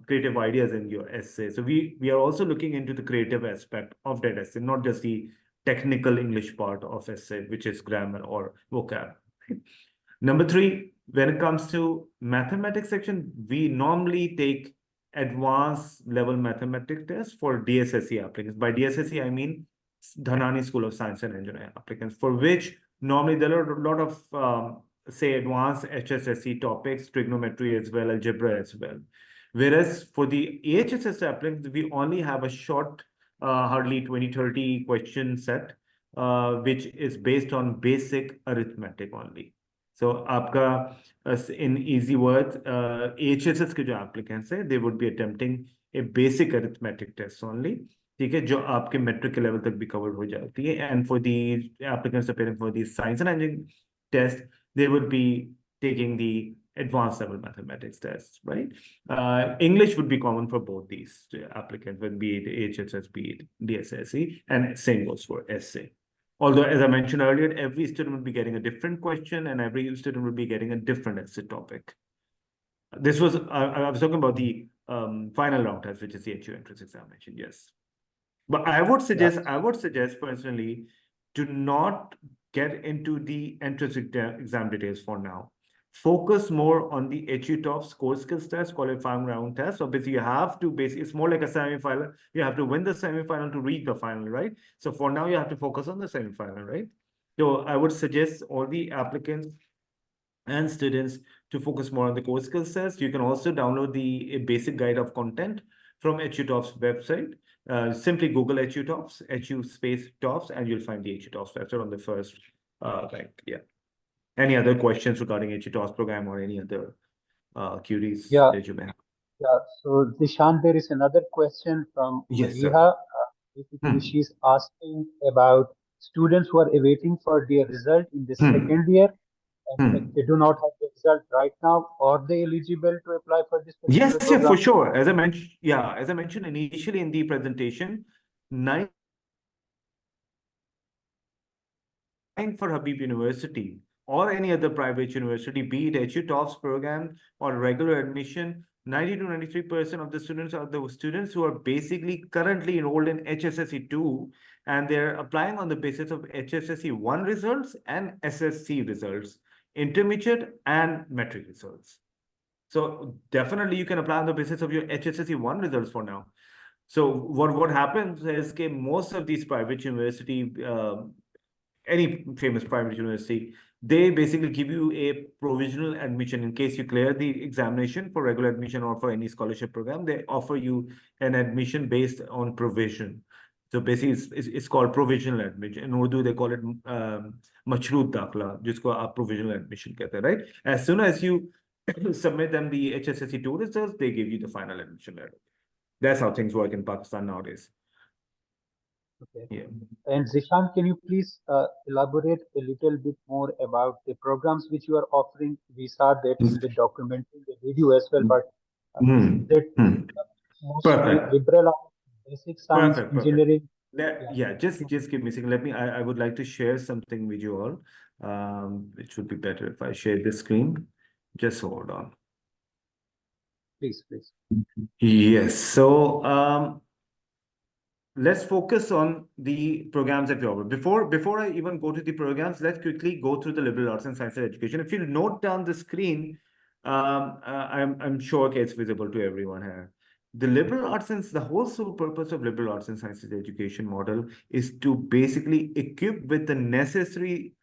creative ideas in your essay. So we are also looking into the creative aspect of that essay, not just the technical English part of essay, which is grammar or vocab. Number three, when it comes to mathematics section, we normally take advanced level mathematics test for DSSC applicants. By DSSC, I mean Dhanani School of Science and Engineering applicants, for which normally there are a lot of, say, advanced HSSC topics, trigonometry as well, algebra as well. Whereas for the HSSC applicants, we only have a short, hardly 20-30 question set, which is based on basic arithmetic only. So, in easy words, HSS के जो applicants हैं, they would be attempting a basic arithmetic test only. ठीक है, जो आपके metric level तक भी covered हो जाती है. And for the applicants appearing for the science and engineering test, they would be taking the advanced level mathematics test, right? English would be common for both these applicants, be it HSS, be it DSSC, and same goes for essay. Although, as I mentioned earlier, every student will be getting a different question, and every student will be getting a different essay topic. This was, I was talking about the final round test, which is the HU entrance examination, yes. But I would suggest personally, to not get into the entrance exam details for now. focus more on the HUTOPS core skills test, qualifying round test. So basically, you have to it's more like a semi-final. You have to win the semi-final to reach the final, right? So for now, you have to focus on the semi-final, right? So I would suggest all the applicants and students to focus more on the core skills test. You can also download the basic guide of content from HUTOPS website. Simply Google HUTOPS, HU space TOPS, and you'll find the HUTOPS website on the first link. Yeah. Any other questions regarding HUTOPS program or any other queries that you may have? Yeah. So Zeeshan, there is another question from Yes, sir. Maliha. Basically, she's asking about students who are awaiting for their result in the second year, and they do not have the result right now. Are they eligible to apply for this particular Yes, program? yeah, for sure. As I mentioned initially in the presentation, 9 for HABIB University or any other private university, be it HUTOPS program or regular admission, 90 to 93% of the students are the students who are basically currently enrolled in HSSC 2, and they're applying on the basis of HSSC 1 results and SSC results, intermediate and metric results. So definitely you can apply on the basis of your HSSC 1 results for now. So what happens is that most of these private university, any famous private university, they basically give you a provisional admission in case you clear the examination for regular admission or for any scholarship program. They offer you an admission based on provision. So basically, it's called provisional admission. In Urdu, they call it machroot dakhla, jisko aap provisional admission kehte hain, right? As soon as you submit them the HSSC 2 results, they give you the final admission letter. That's how things work in Pakistan nowadays. Okay. Yeah. And Zeeshan, can you please elaborate a little bit more about the programs which you are offering? We saw that in the documentary, the video as well, but that mostly liberal arts, basic science, engineering. Just give me a second. I would like to share something with you all. It would be better if I share this screen. Just hold on. Please. Yes. So let's focus on the programs that we offer. Before I even go to the programs, let's quickly go through the liberal arts and sciences education. If you note down the screen, I'm sure it's visible to everyone here. The liberal arts and the whole sole purpose of liberal arts and sciences education model is to basically equip with the necessary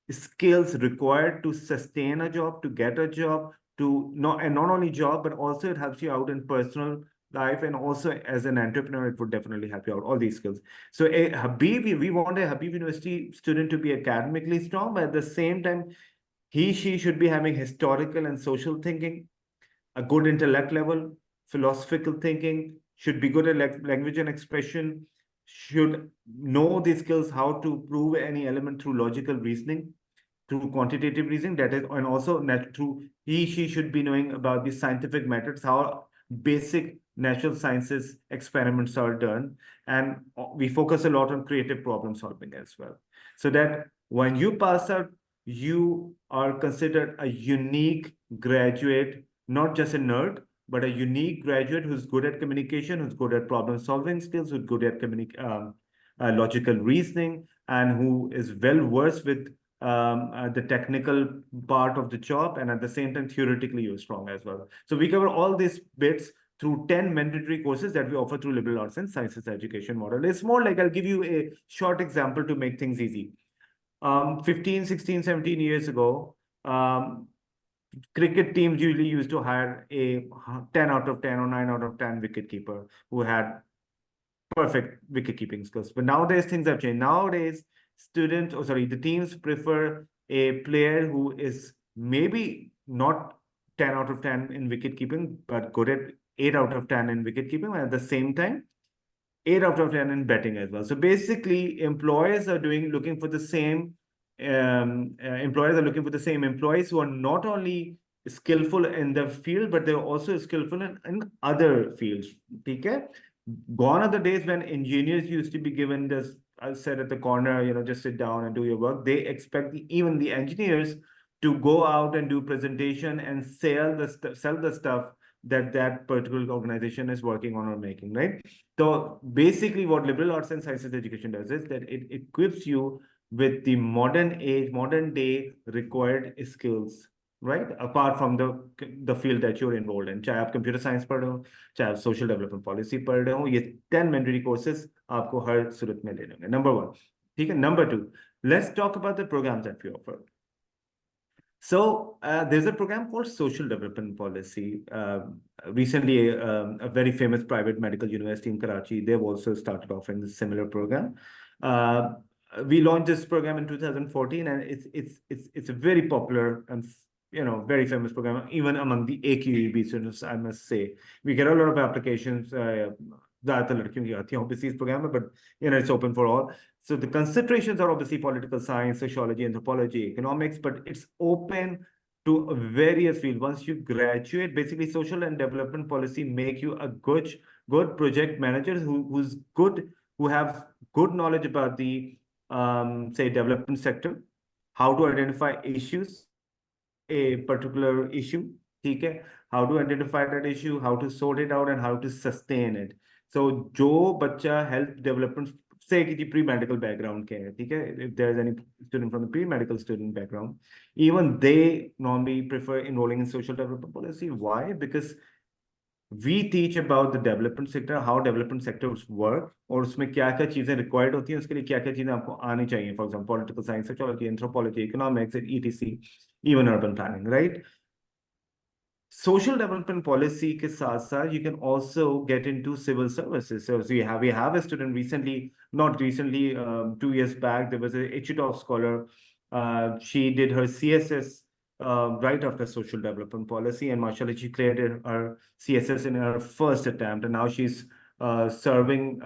skills required to sustain a job, to get a job, not only job, but also it helps you out in personal life, and also as an entrepreneur, it would definitely help you out, all these skills. So we want a HABIB University student to be academically strong, but at the same time, she should be having historical and social thinking, a good intellect level, philosophical thinking, should be good at language and expression, should know the skills how to prove any element through logical reasoning, through quantitative reasoning, that is, and also through she should be knowing about the scientific methods, how basic natural sciences experiments are done, and we focus a lot on creative problem solving as well, so that when you pass out, you are considered a unique graduate, not just a nerd, but a unique graduate who's good at communication, who's good at problem solving skills, who's good at logical reasoning, and who is well versed with the technical part of the job, and at the same time theoretically you're strong as well. So we cover all these bits through 10 mandatory courses that we offer through liberal arts and sciences education model. It's more like, I'll give you a short example to make things easy. 15, 16, 17 years ago, cricket teams usually used to hire a 10 out of 10 or 9 out of 10 wicket keeper who had perfect wicket keeping skills. But nowadays things have changed. Nowadays, the teams prefer a player who is maybe not 10 out of 10 in wicket keeping, but good at 8 out of 10 in wicket keeping, and at the same time 8 out of 10 in batting as well. So basically, employers are looking for the same employees who are not only skillful in the field, but they're also skillful in other fields. Okay? Gone are the days when engineers used to be given this, I said at the corner, just sit down and do your work. They expect even the engineers to go out and do presentation and sell the stuff that particular organization is working on or making, right? So basically what liberal arts and sciences education does is that it equips you with the modern day required skills right? Apart from the field that you're enrolled in, चाहे आप computer science पढ़ रहे हो, चाहे आप social development policy पढ़ रहे हो, ये 10 mandatory courses आपको हर सूरत में लेने होंगे. Number 1. ठीक है. Number 2, let's talk about the programs that we offer. So there's a program called Social Development Policy. Recently, a very famous private medical university in Karachi, they've also started offering this similar program. We launched this program in 2014, and it's a very popular and very famous program, even among the AKEB'P students, I must say. We get a lot of applications. Obviously, program, but it's open for all. So the concentrations are obviously political science, sociology, anthropology, economics, but it's open to various fields. Once you graduate, basically social and development policy make you a good project manager who's good, who have good knowledge about the say development sector, how to identify issues, a particular issue, okay? How to identify that issue, how to sort it out, and how to sustain it. So जो बच्चा health development say कि pre-medical background के है, ठीक है? If there's any student from the pre-medical student background, even they normally prefer enrolling in social development policy. Why? Because we teach about the development sector, how development sectors work, और उसमें क्या-क्या चीजें required होती हैं, उसके लिए क्या-क्या चीजें आपको आनी चाहिए. For example, political science, sociology, anthropology, economics, etc., even urban planning, right? Social development policy के साथ-साथ you can also get into civil services. So we have a student recently, not recently, 2 years back, there was a HSSC scholar. She did her CSS right after social development policy, and mashallah, she cleared her CSS in her first attempt, and now she's serving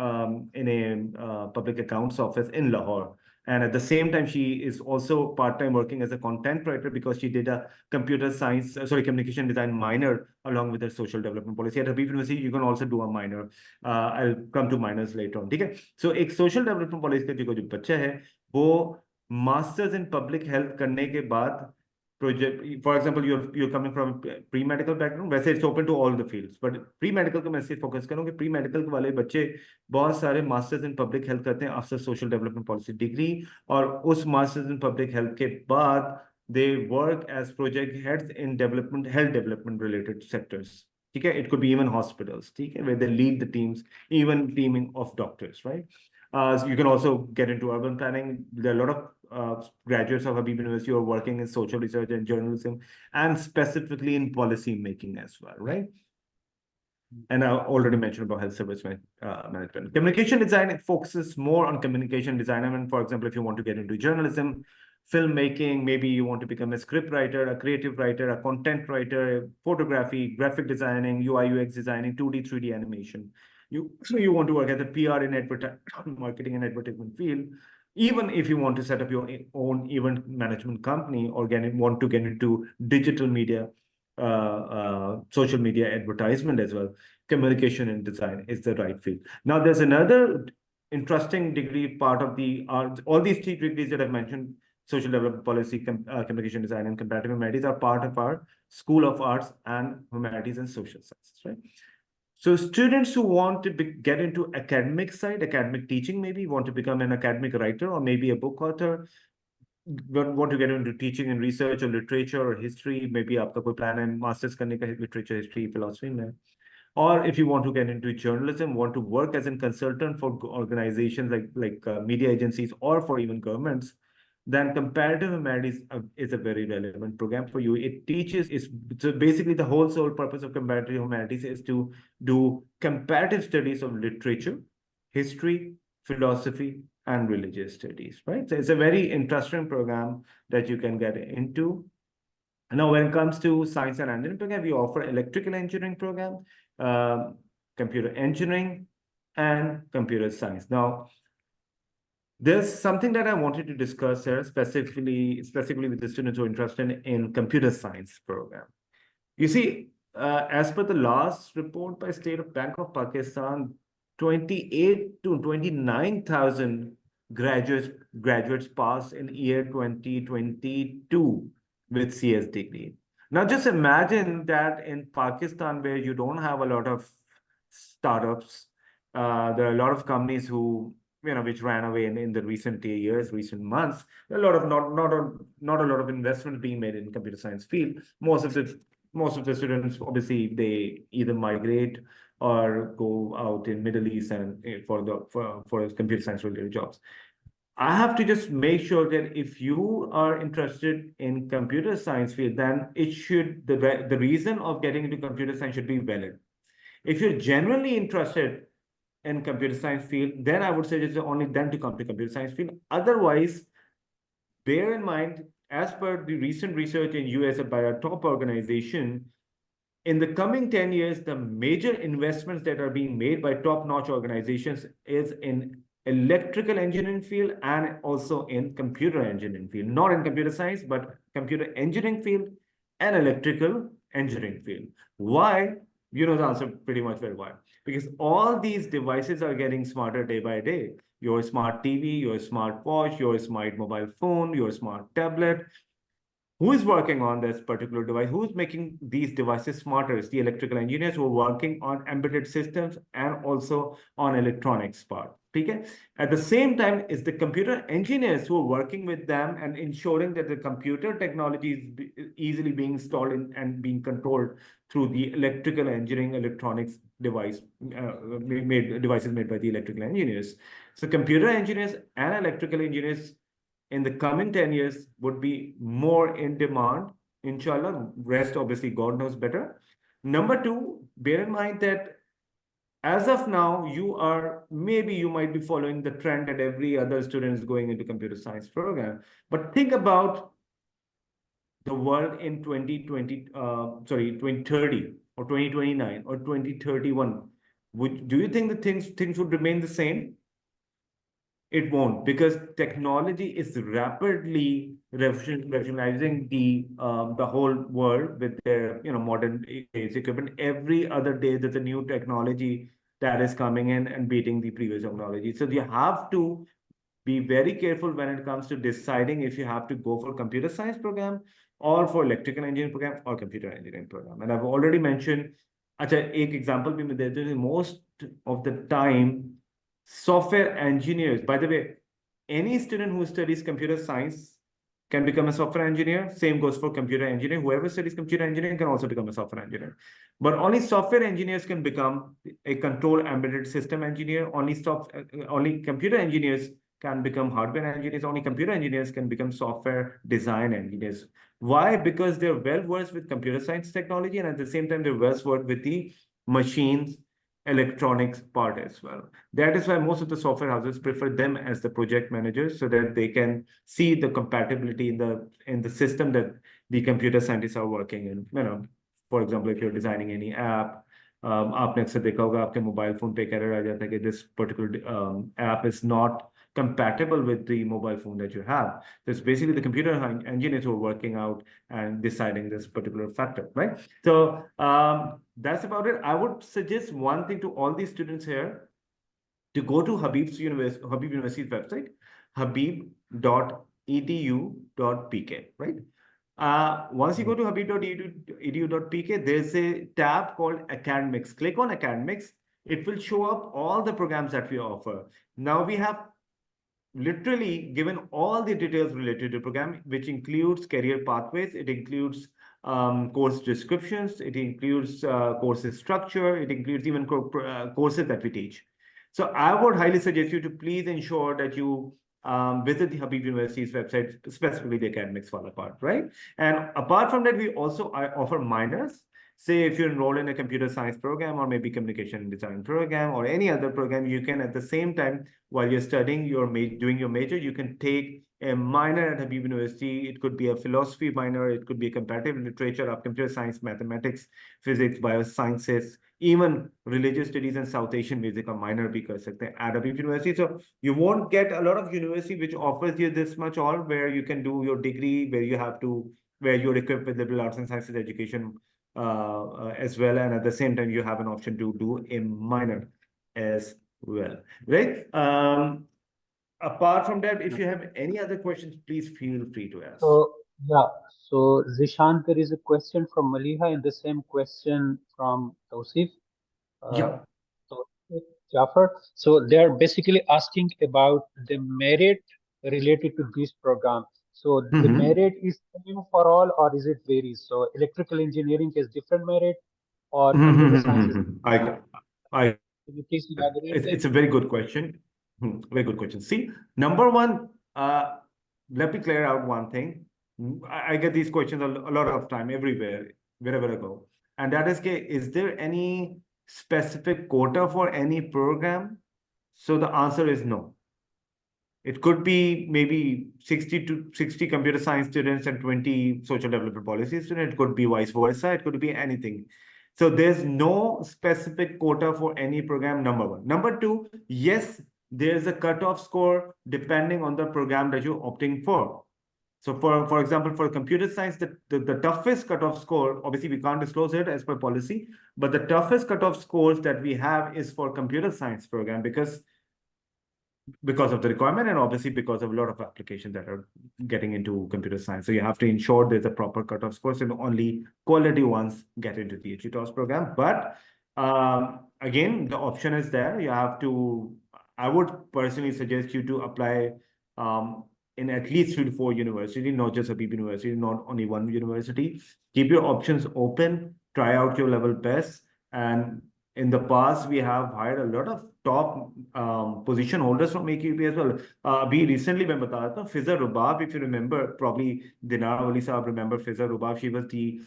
in a public accounts office in Lahore. And at the same time, she is also part-time working as a content writer because she did a communication design minor along with her social development policy. At HABIB University, you can also do a minor. I'll come to minors later on. Okay? So, एक social development policy का जो बच्चा है, वो masters in public health करने के बाद project, for example, you're coming from a pre-medical background, वैसे it's open to all the fields, but pre-medical को मैं सिर्फ focus करूँ कि pre-medical वाले बच्चे बहुत सारे masters in public health करते हैं after social development policy degree, और उस masters in public health के बाद they work as project heads in health development related sectors. ठीक है? It could be even hospitals, ठीक है? Where they lead the teams, even teaming of doctors, right? So you can also get into urban planning. There are a lot of graduates of HABIB University who are working in social research and journalism, and specifically in policy making as well, right? And I already mentioned about health service management. Communication design, it focuses more on communication design. I mean, for example, if you want to get into journalism, filmmaking, maybe you want to become a script writer, a creative writer, a content writer, photography, graphic designing, UI, UX designing, 2D, 3D animation. You want to work as a PR in marketing and advertisement field. Even if you want to set up your own event management company or want to get into digital media, social media advertisement as well, communication and design is the right field. Now, there's another interesting degree part of the all these 3 degrees that I've mentioned, social development policy, communication design, and comparative humanities, are part of our School of Arts and Humanities and Social Sciences, right? So students who want to get into academic side, academic teaching, maybe want to become an academic writer or maybe a book author, want to get into teaching and research or literature or history, maybe आपका कोई plan है masters करने का literature, history, philosophy में. Or if you want to get into journalism, want to work as a consultant for organizations like media agencies or for even governments, then comparative humanities is a very relevant program for you. It teaches, so basically the whole sole purpose of comparative humanities is to do comparative studies of literature, history, philosophy, and religious studies, right? So it's a very interesting program that you can get into. Now, when it comes to science and engineering program, we offer electrical engineering program, computer engineering, and computer science. Now, there's something that I wanted to discuss here, specifically with the students who are interested in computer science program. You see, as per the last report by State Bank of Pakistan, 28 to 29,000 graduates passed in year 2022 with CS degree. Now, just imagine that in Pakistan, where you don't have a lot of startups, there are a lot of companies who which ran away in the recent years, recent months. A lot of not a lot of investment being made in computer science field. Most of the students, obviously, they either migrate or go out in Middle East and for computer science related jobs. I have to just make sure that if you are interested in computer science field, then it should the reason of getting into computer science should be valid. If you're genuinely interested in computer science field, then I would suggest only then to come to computer science field. Otherwise, bear in mind, as per the recent research in US by a top organization, in the coming 10 years, the major investments that are being made by top-notch organizations is in electrical engineering field and also in computer engineering field, not in computer science, but computer engineering field and electrical engineering field. Why? You know the answer pretty much very well. Because all these devices are getting smarter day by day. Your smart TV, your smart watch, your smart mobile phone, your smart tablet. Who is working on this particular device? Who's making these devices smarter? It's the electrical engineers who are working on embedded systems and also on electronics part. Okay? At the same time, it's the computer engineers who are working with them and ensuring that the computer technology is easily being installed and being controlled through the electrical engineering electronics devices made by the electrical engineers. So computer engineers and electrical engineers in the coming 10 years would be more in demand, inshallah. Rest, obviously, God knows better. Number two, bear in mind that as of now, you might be following the trend that every other student is going into computer science program. But think about the world in 2030 or 2029 or 2031. Do you think the things would remain the same? It won't, because technology is rapidly revolutionizing the whole world with their modern equipment. Every other day there's a new technology that is coming in and beating the previous technology. So you have to be very careful when it comes to deciding if you have to go for computer science program or for electrical engineering program or computer engineering program. And I've already mentioned, एक example भी मैं देता हूँ, most of the time software engineers, by the way, any student who studies computer science can become a software engineer. Same goes for computer engineering. Whoever studies computer engineering can also become a software engineer. But only software engineers can become a control embedded system engineer. Only computer engineers can become hardware engineers. Only computer engineers can become software design engineers. Why? Because they're well versed with computer science technology, and at the same time, they're well versed with the machines electronics part as well. That is why most of the software houses prefer them as the project managers, so that they can see the compatibility in the system that the computer scientists are working in. For example, if you're designing any app, आपने अक्सर देखा होगा आपके mobile phone पे error आ जाता है कि this particular app is not compatible with the mobile phone that you have. So it's basically the computer engineers who are working out and deciding this particular factor, right? So that's about it. I would suggest one thing to all these students here, to go to HABIB University's website, habib.edu.pk, right? Once you go to habib.edu.pk, there's a tab called academics. Click on academics. It will show up all the programs that we offer. Now we have literally given all the details related to the program, which includes career pathways, it includes course descriptions, it includes courses structure, it includes even courses that we teach. So I would highly suggest you to please ensure that you visit the HABIB University's website, specifically the academics follow part, right? And apart from that, we also offer minors. Say if you're enrolled in a computer science program or maybe communication and design program or any other program, you can at the same time, while you're studying doing your major, you can take a minor at HABIB University. It could be a philosophy minor, it could be a comparative literature of computer science, mathematics, physics, biosciences, even religious studies and South Asian music or minor bhi kar sakte hain at HABIB University. So you won't get a lot of university which offers you this much all, where you can do your degree, where you're equipped with liberal arts and sciences education as well, and at the same time you have an option to do a minor as well, right? Apart from that, if you have any other questions, please feel free to ask. So Zeeshan, there is a question from Maliha and the same question from Tausif. Yeah. So Jafar. So they are basically asking about the merit related to this program. So the merit is same for all, or is it varies? So electrical engineering is different merit, or computer science is. I Can you please elaborate that? it's a very good question. Very good question. See, number one, let me clear out one thing. I get these questions a lot of time everywhere, wherever I go. And that is there any specific quota for any program? So the answer is no. It could be maybe 60 computer science students and 20 social development policy students. It could be vice versa. It could be anything. So there's no specific quota for any program, number one. Number two, yes, there's a cutoff score depending on the program that you're opting for. So for example, for computer science, the toughest cutoff score, obviously we can't disclose it as per policy, but the toughest cutoff scores that we have is for computer science program because of the requirement and obviously because of a lot of applications that are getting into computer science. So you have to ensure there's a proper cutoff score and only quality ones get into the HTOS program. But again, the option is there. You have to, I would personally suggest you to apply in at least 3 to 4 universities, not just HABIB University, not only one university. Keep your options open, try out your level best. And in the past, we have hired a lot of top position holders from AKEB'P as well. We recently, मैं बता रहा था, Fiza Rubab, if you remember, probably Dinar Wali Saab remember Fiza Rubab. She was the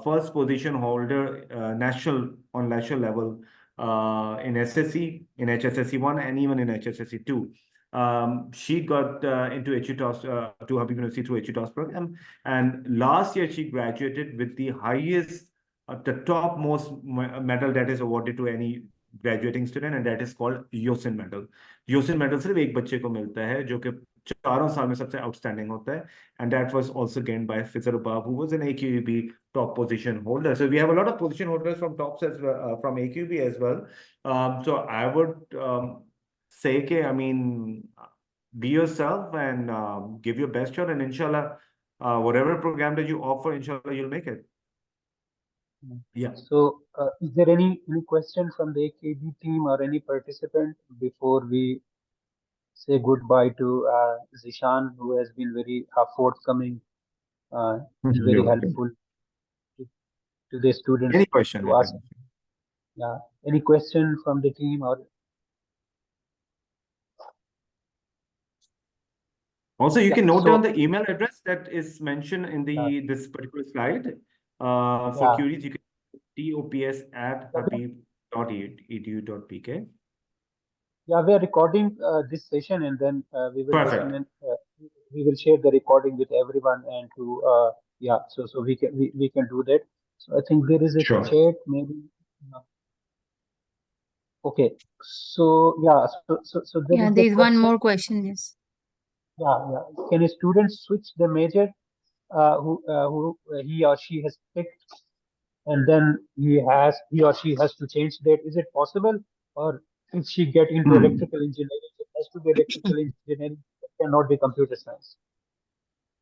first position holder on national level in SSC, in HSSC 1, and even in HSSC 2. She got into HTOS to HABIB University through HTOS program, and last year she graduated with the highest, the topmost medal that is awarded to any graduating student, and that is called Yosin medal. Yosin medal सिर्फ एक बच्चे को मिलता है जो कि 4 साल में सबसे outstanding होता है, and that was also gained by Fiza Rubab, who was an AKEB'P top position holder. So we have a lot of position holders from tops as well, from AKEB'P as well. So I would say I mean, be yourself and give your best shot, and inshallah, whatever program that you offer, inshallah, you'll make it. Yeah. So, is there any question from the AKEB'P team or any participant before we say goodbye to Zeeshan, who has been very forthcoming and very helpful to the students? Any question? To ask. Yeah. Any question from the team or? Also, you can note down the email address that is mentioned in this particular slide. For queries, you can tops@habib.edu.pk. Yeah, we are recording this session, and then we will we will share the recording with everyone, and to so we can do that. So I think there is a chat maybe. Okay, so there is one more question. Yes. Yeah. Can a student switch the major who he or she has picked, and then he or she has to change that? Is it possible? Or if she get into electrical engineering, it has to be electrical engineering, it cannot be computer science.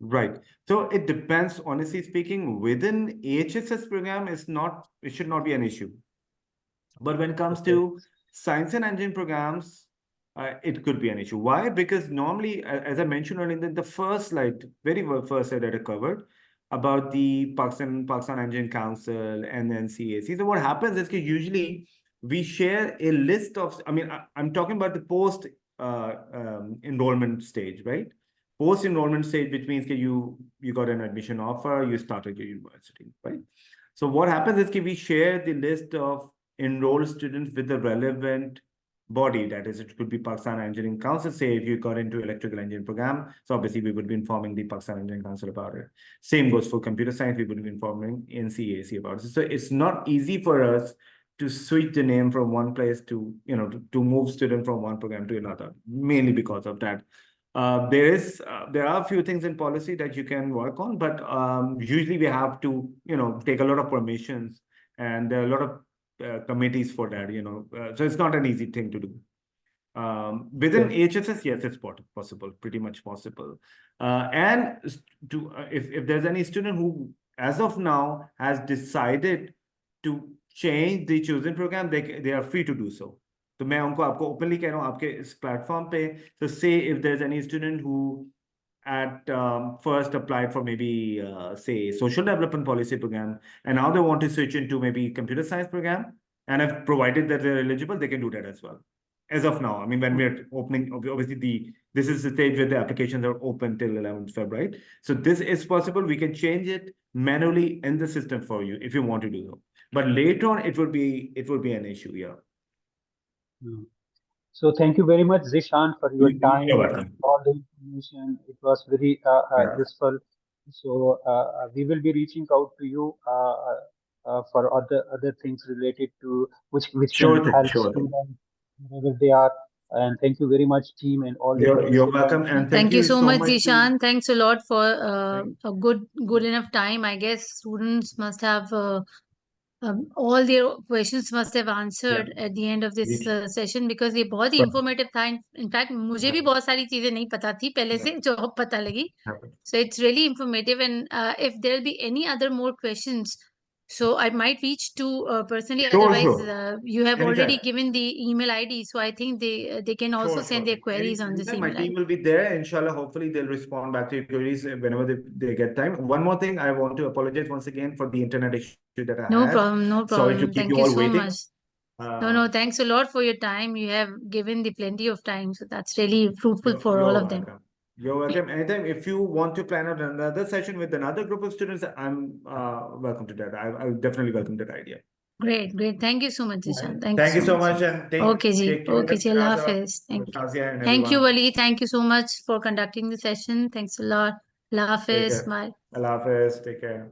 Right. So it depends, honestly speaking, within HSS program, it should not be an issue. But when it comes to science and engineering programs, it could be an issue. Why? Because normally, as I mentioned earlier in the first slide, very first slide that I covered about the Pakistan Engineering Council and then CAC. So what happens is that usually we share a list of, I mean, I'm talking about the post enrollment stage, right? Post enrollment stage, which means that you got an admission offer, you started your university, right? So what happens is that we share the list of enrolled students with the relevant body, that is, it could be Pakistan Engineering Council. Say if you got into electrical engineering program, so obviously we would be informing the Pakistan Engineering Council about it. Same goes for computer science, we would be informing NCAC about it. So it's not easy for us to switch the name from one place to, to move student from one program to another, mainly because of that. There are a few things in policy that you can work on, but usually we have to, take a lot of permissions, and there are a lot of committees for that, so it's not an easy thing to do. Within HSS, yes, it's possible, pretty much possible. And if there's any student who, as of now, has decided to change the chosen program, they are free to do so. तो मैं उनको आपको openly कह रहा हूँ आपके इस platform पे. So say if there's any student who at first applied for maybe say social development policy program, and now they want to switch into maybe computer science program, and if provided that they're eligible, they can do that as well. As of now, I mean, when we're opening, obviously this is the stage where the applications are open till 11th February, right? So this is possible. We can change it manually in the system for you if you want to do so. But later on, it would be an issue. Yeah. So thank you very much, Zeeshan, for your time. You're welcome. All the information. It was very useful. So we will be reaching out to you for other things related to which can help students wherever they are. And thank you very much, team, and all the You're welcome, and thank you so much, Zeeshan. Thanks a lot for a good enough time. I guess students must have all their questions must have answered at the end of this session, because ये बहुत ही informative था. In fact, मुझे भी बहुत सारी चीजें नहीं पता थी पहले से, जो अब पता लगी. So it's really informative, and if there'll be any other more questions, so I might reach to personally. Otherwise, you have already given the email ID, so I think they can also send their queries on this email. My team will be there. Inshallah, hopefully they'll respond back to your queries whenever they get time. One more thing, I want to apologize once again for the internet issue that I had. No problem. Sorry to keep Thank you you all so waiting. much. No, thanks a lot for your time. You have given the plenty of time, so that's really fruitful for all of them. You're welcome. Anytime, if you want to plan out another session with another group of students, I'm welcome to that. I'll definitely welcome that idea. Great. Thank you so much, Zeeshan. Thank you so much, and okay, take care. Okay, Allah Hafiz. Thank you, Wali. Thank you so much for conducting the session. Thanks a lot. Allah Hafiz. Bye. Allah Hafiz. Take care.